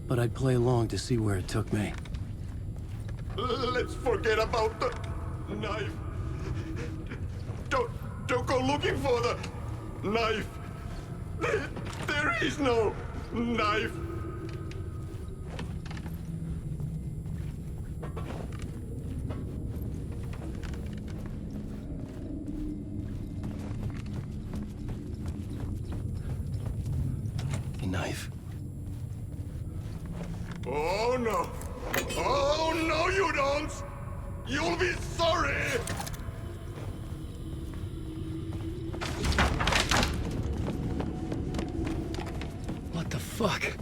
But I'd play along to see where it took me. Let's forget about the knife. Don't go looking for the knife. There is no Knife! A knife. Oh no! Oh no, you don't! You'll be sorry! What the fuck?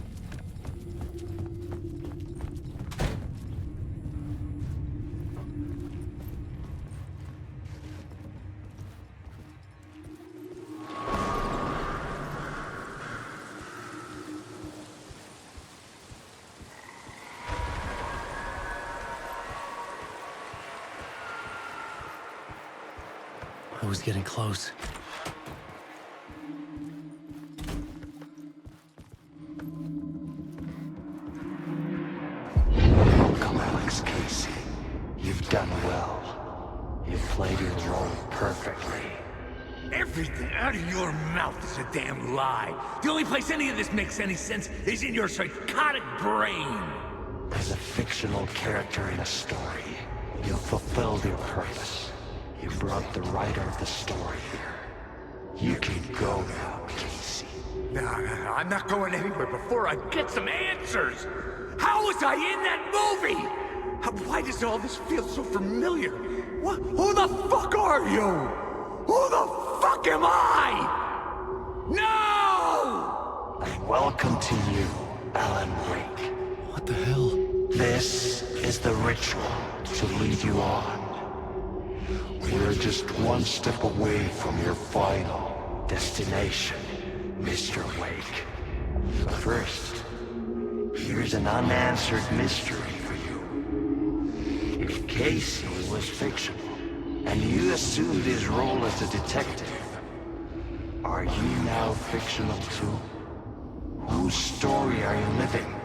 I was getting close. Welcome, Alex Casey. You've done well. You've played your role perfectly. Everything out of your mouth is a damn lie. The only place any of this makes any sense is in your psychotic brain. As a fictional character in a story, you've fulfilled your purpose. You brought the writer of the story here. You can go now, Casey. No, I'm not going anywhere before I get some answers. How was I in that movie? Why does all this feel so familiar? What? Who the fuck are you? Who the fuck am I? No! And welcome to you, Alan Wake. What the hell? This is the ritual to lead you on. We're just one step away from your final destination, Mr. Wake. But first, here's an unanswered mystery for you. If Casey was fictional, and you assumed his role as a detective, are you now fictional too? Whose story are you living,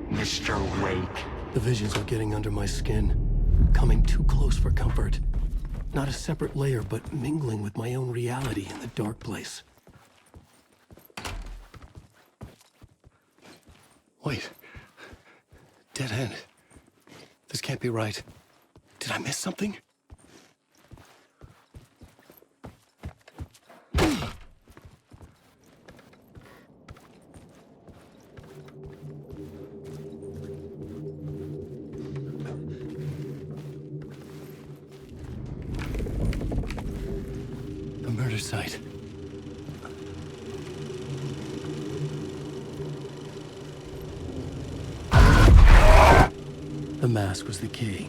Mr. Wake? The visions are getting under my skin, coming too close for comfort. Not a separate layer, but mingling with my own reality in the dark place. Wait. Dead end. This can't be right. Did I miss something? Murder site. The mask was the key.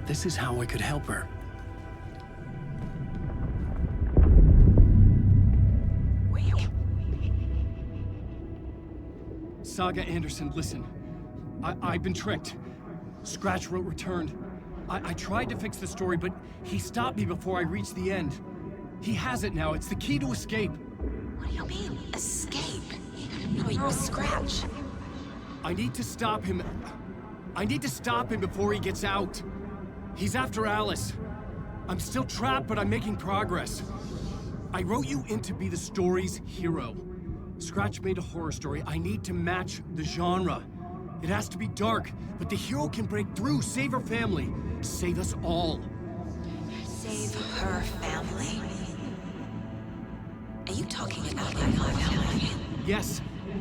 This is how I could help her. Sagу Anderson, listen. I've been tricked. Scratch wrote returned. I tried to fix the story, but he stopped me before I reached the end. He has it now. It's the key to escape. What do you mean, escape? No, you're a Scratch. I need to stop him. I need to stop him before he gets out. He's after Alice. I'm still trapped, but I'm making progress. I wrote you in to be the story's hero. Scratch made a horror story. I need to match the genre. It has to be dark, but the hero can break through, save her family, save us all. Save her family? Are you talking about my family? Yes.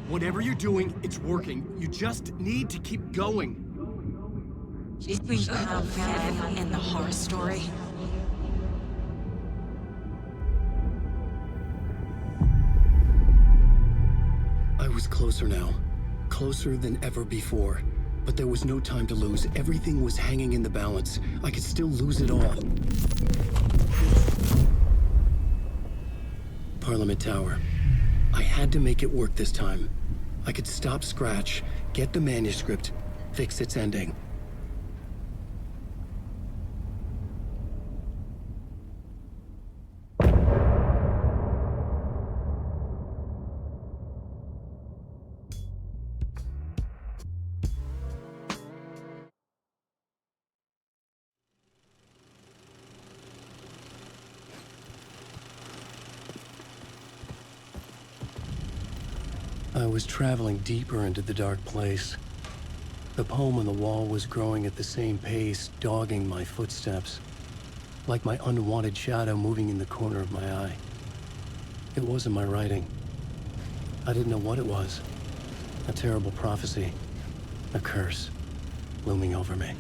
Whatever you're doing, it's working. You just need to keep going. Her family in the horror story? I was closer now. Closer than ever before. But there was no time to lose. Everything was hanging in the balance. I could still lose it all. Parliament Tower. I had to make it work this time. I could stop Scratch, get the manuscript, fix its ending. I was traveling deeper into the dark place. The poem on the wall was growing at the same pace, dogging my footsteps, like my unwanted shadow moving in the corner of my eye. It wasn't my writing. I didn't know what it was. A terrible prophecy, a curse, looming over me.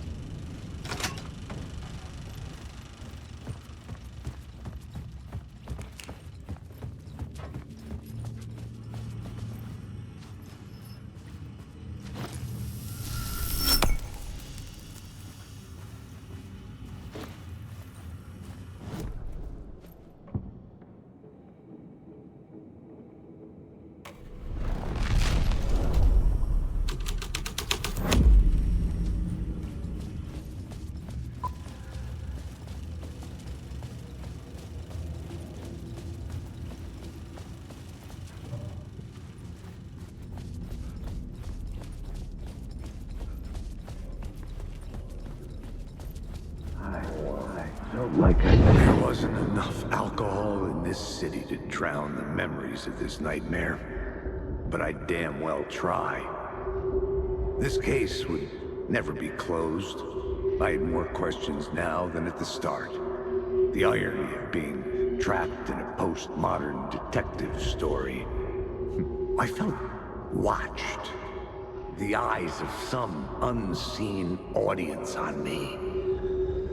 There wasn't enough alcohol in this city to drown the memories of this nightmare, but I damn well try. This case would never be closed. I had more questions now than at the start. The irony of being trapped in a postmodern detective story. I felt watched. The eyes of some unseen audience on me.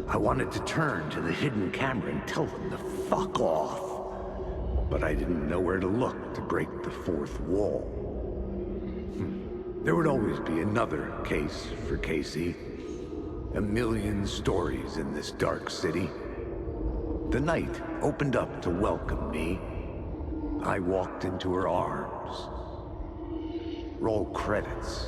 I wanted to turn to the hidden camera and tell them to fuck off. But I didn't know where to look to break the fourth wall. There would always be another case for Casey. A million stories in this dark city. The night opened up to welcome me. I walked into her arms. Roll credits.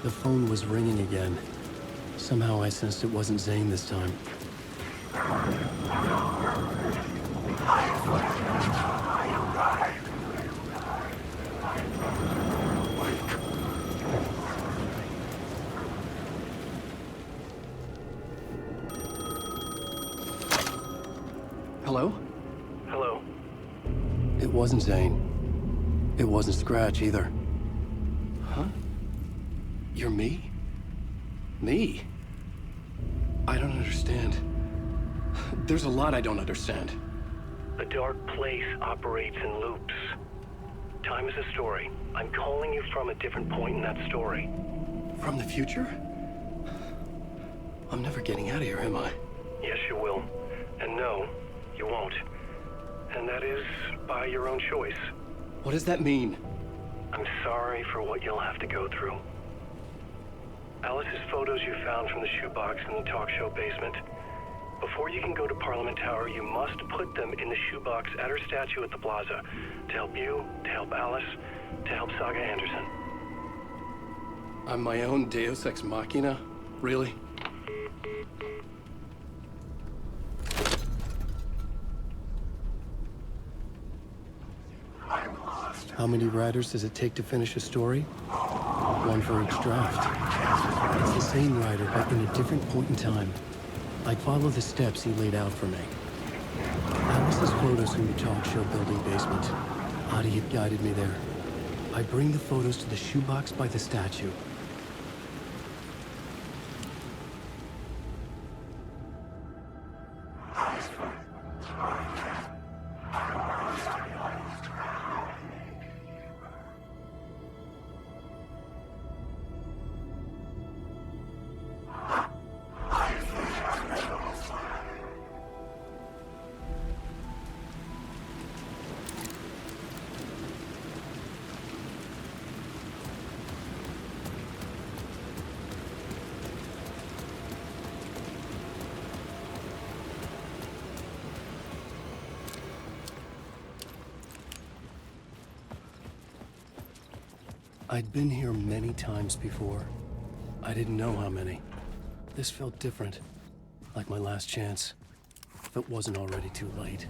The phone was ringing again. Somehow I sensed it wasn't Zane this time. Hello? Hello? It wasn't Zane. It wasn't Scratch either. Huh? You're me? Me? I don't understand. There's a lot I don't understand. The dark place operates in loops. Time is a story. I'm calling you from a different point in that story. From the future? I'm never getting out of here, am I? Yes, you will. And no, you won't. And that is by your own choice. What does that mean? I'm sorry for what you'll have to go through. Alice's photos you found from the shoebox in the talk show basement. Before you can go to Parliament Tower, you must put them in the shoebox at her statue at the plaza. To help you, to help Alice, to help Sagу Андерсон. I'm my own Deus Ex Machina? Really? How many writers does it take to finish a story? One for each draft. It's the same writer, but in a different point in time. I'd follow the steps he laid out for me. Alice This is photos from the talk show building basement. Adi had guided me there. I bring the photos to the shoebox by the statue. I'd been here many times before. I didn't know how many. This felt different, like my last chance, if it wasn't already too late.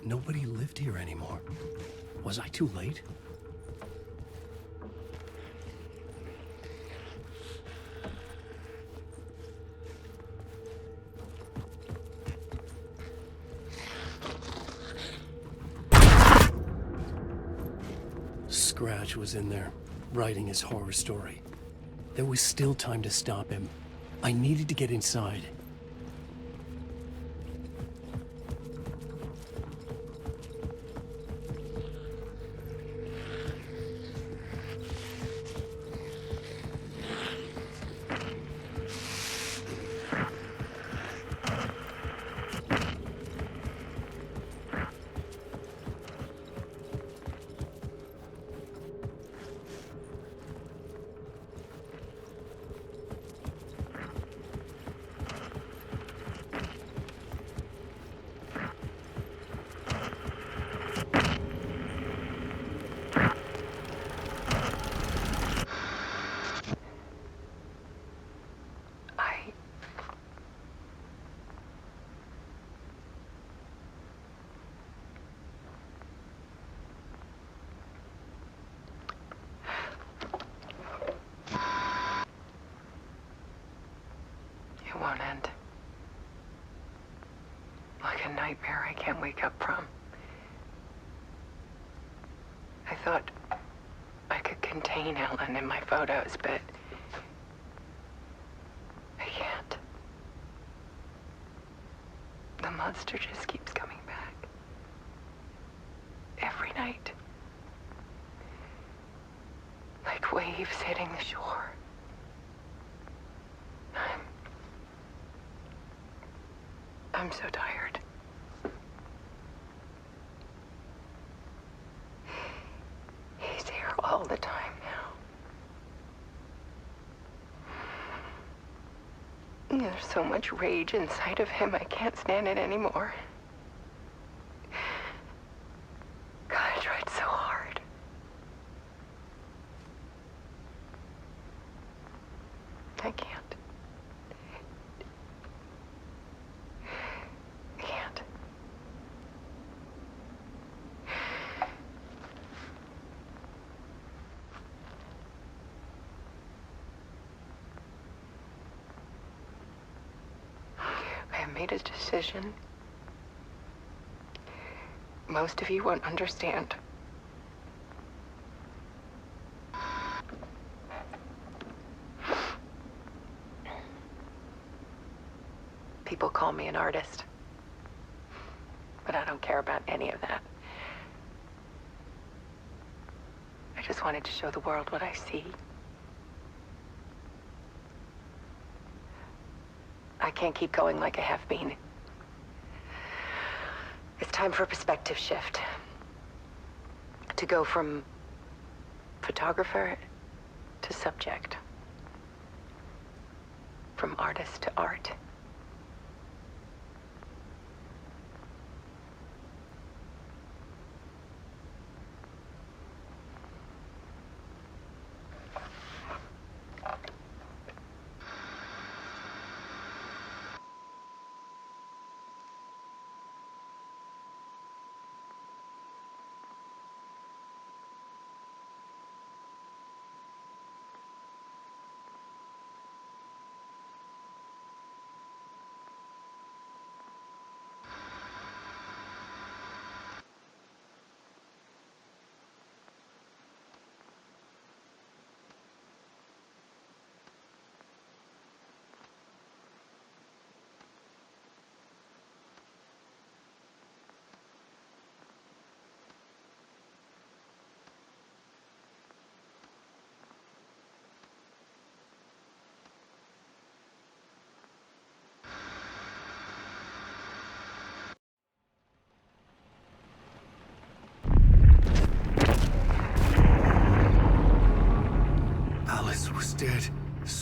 Nobody lived here anymore. Was I too late? Scratch was in there, writing his horror story. There was still time to stop him. I needed to get inside. Won't end. Like a nightmare I can't wake up from. I thought I could contain Ellen in my photos, but I can't. The monster just keeps coming back. Every night. Like waves hitting the shore. I'm so tired. He's here all the time now. There's so much rage inside of him, I can't stand it anymore. God, I tried so hard. I can't. Made a decision. Most of you won't understand. People call me an artist, but I don't care about any of that. I just wanted to show the world what I see. I can't keep going like I have been. It's time for a perspective shift. To go from photographer to subject. From artist to art.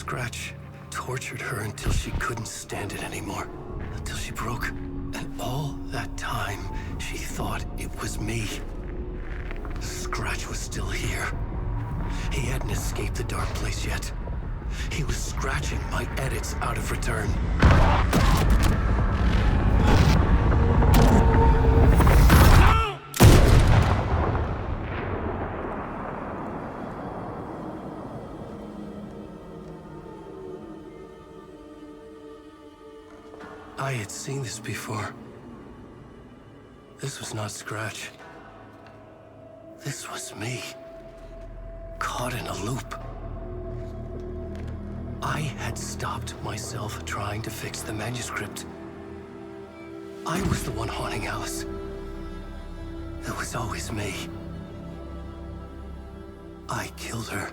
Scratch tortured her until she couldn't stand it anymore. Until she broke. And all that time, she thought it was me. Scratch was still here. He hadn't escaped the dark place yet. He was scratching my edits out of return. I had seen this before. This was not Scratch. This was me. Caught in a loop. I had stopped myself trying to fix the manuscript. I was the one haunting Alice. It was always me. I killed her.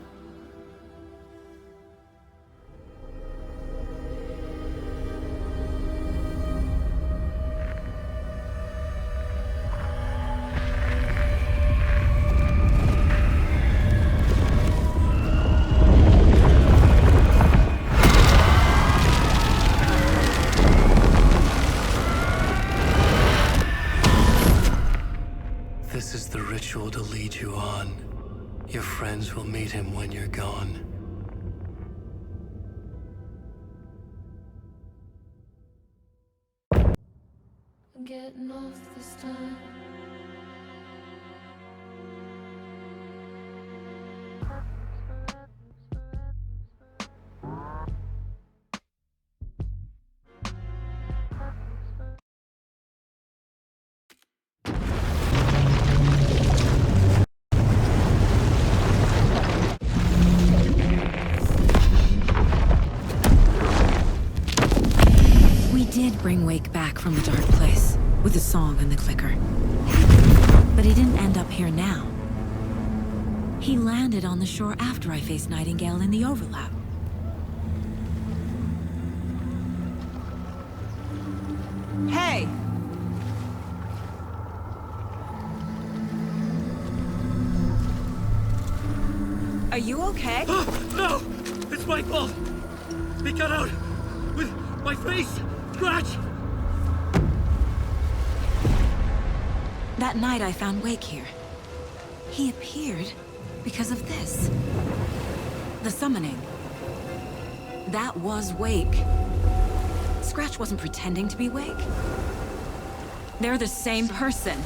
This is the ritual to lead you on. Your friends will meet him when you're gone. I'm getting off this time. Bring Wake back from the dark place with the song and the clicker. But he didn't end up here now. He landed on the shore after I faced Nightingale in the overlap. Hey! Are you okay? No! It's my fault! He got out with my face! Scratch! That night I found Wake here. He appeared because of this. The summoning. That was Wake. Scratch wasn't pretending to be Wake. They're the same person.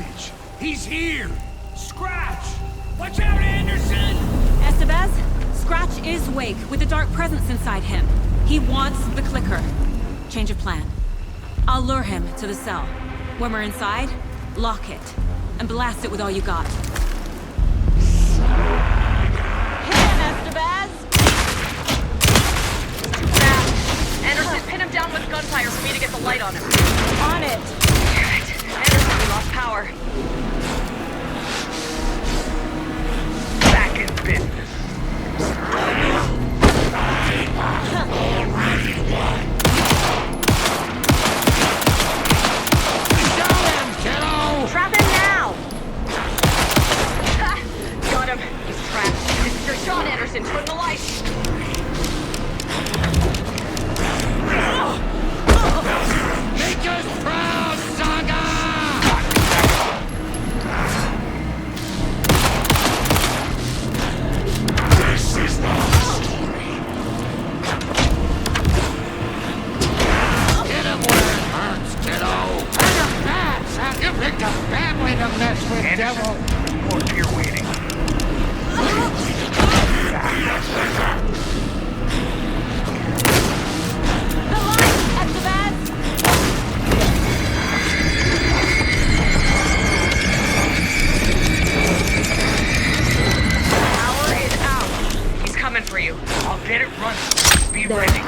He's here! Scratch! Watch out, Anderson! Estevez, Scratch is Wake with a dark presence inside him. He wants the clicker. Change of plan. I'll lure him to the cell. When we're inside, lock it, and blast it with all you got. Hit him, Estevez! Fast! Anderson, pin him down with gunfire for me to get the light on him. On it! Damn it! Anderson, we lost power. Back in business. Already won! Trap him now! Got him. He's trapped. This is your shot, Anderson. Turn the light. Make us proud, Saga! This is the story. Get him where it hurts, kiddo. You picked a family to mess with, devil! Or you're waiting. The light, Estevez! Power is out. He's coming for you. I'll get it running. Be ready.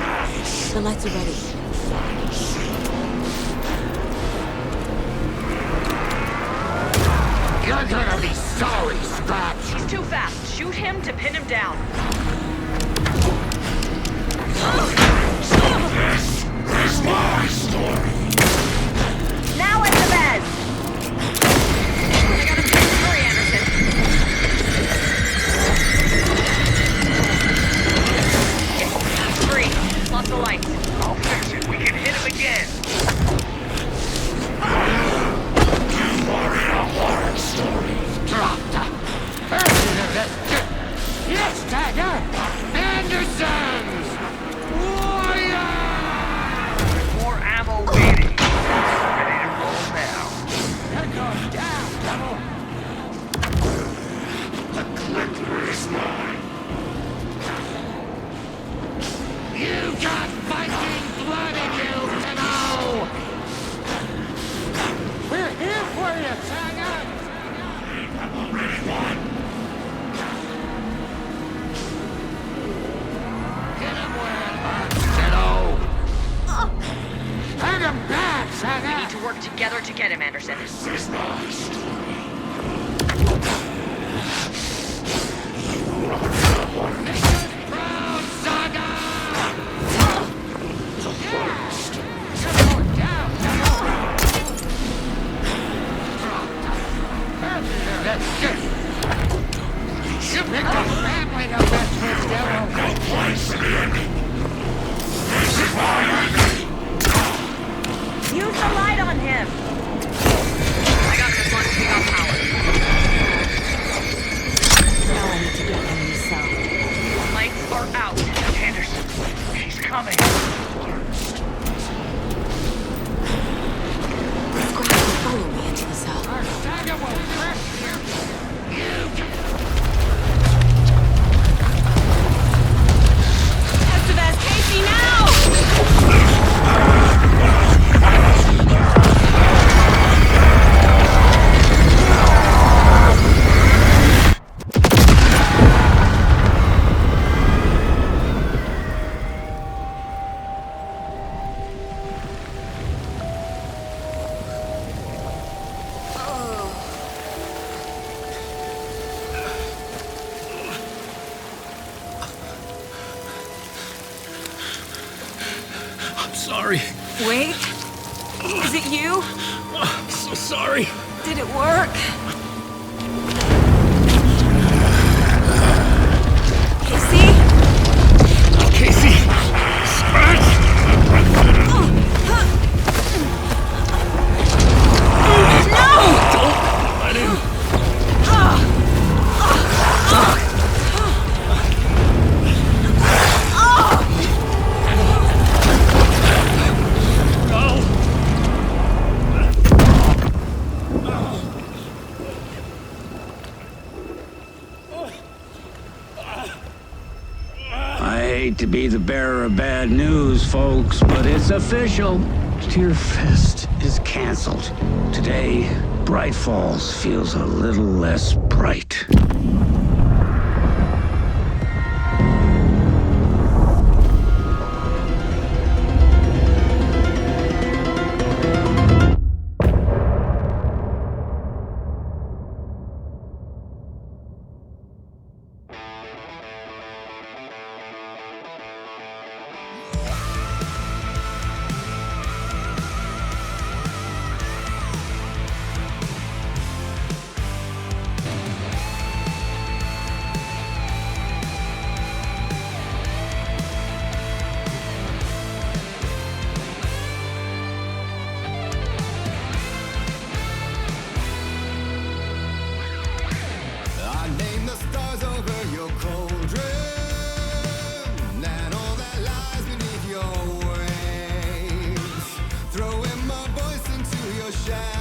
The lights are ready. You're gonna be sorry, Scratch! He's too fast. Shoot him to pin him down. This is my story! Now it's the bed! I gotta hurry, Anderson. Free. got Viking blood in you, kiddo! We're here for you, Saga! Get him where it hurts, kiddo! Hurt him bad, Saga! We need to work together to get him, Anderson. This is my story. Make us proud, Saga! You picked a family to mess with, devil! Use the light on him! I got this one. Take off power. Now I need to get enemy cell. Lights are out. Anderson, he's coming. Scratch will follow me into the cell. Our Saga will crush you! Estevez, Casey, now! Sorry. Wait. Is it you? I'm so sorry. Did it work? Casey? Casey! Scratch! No! Don't let him! I hate to be the bearer of bad news, folks, but it's official. Tear Fest is canceled. Today, Braight-Fallz feels a little less bright. Throwing my voice into your shadow.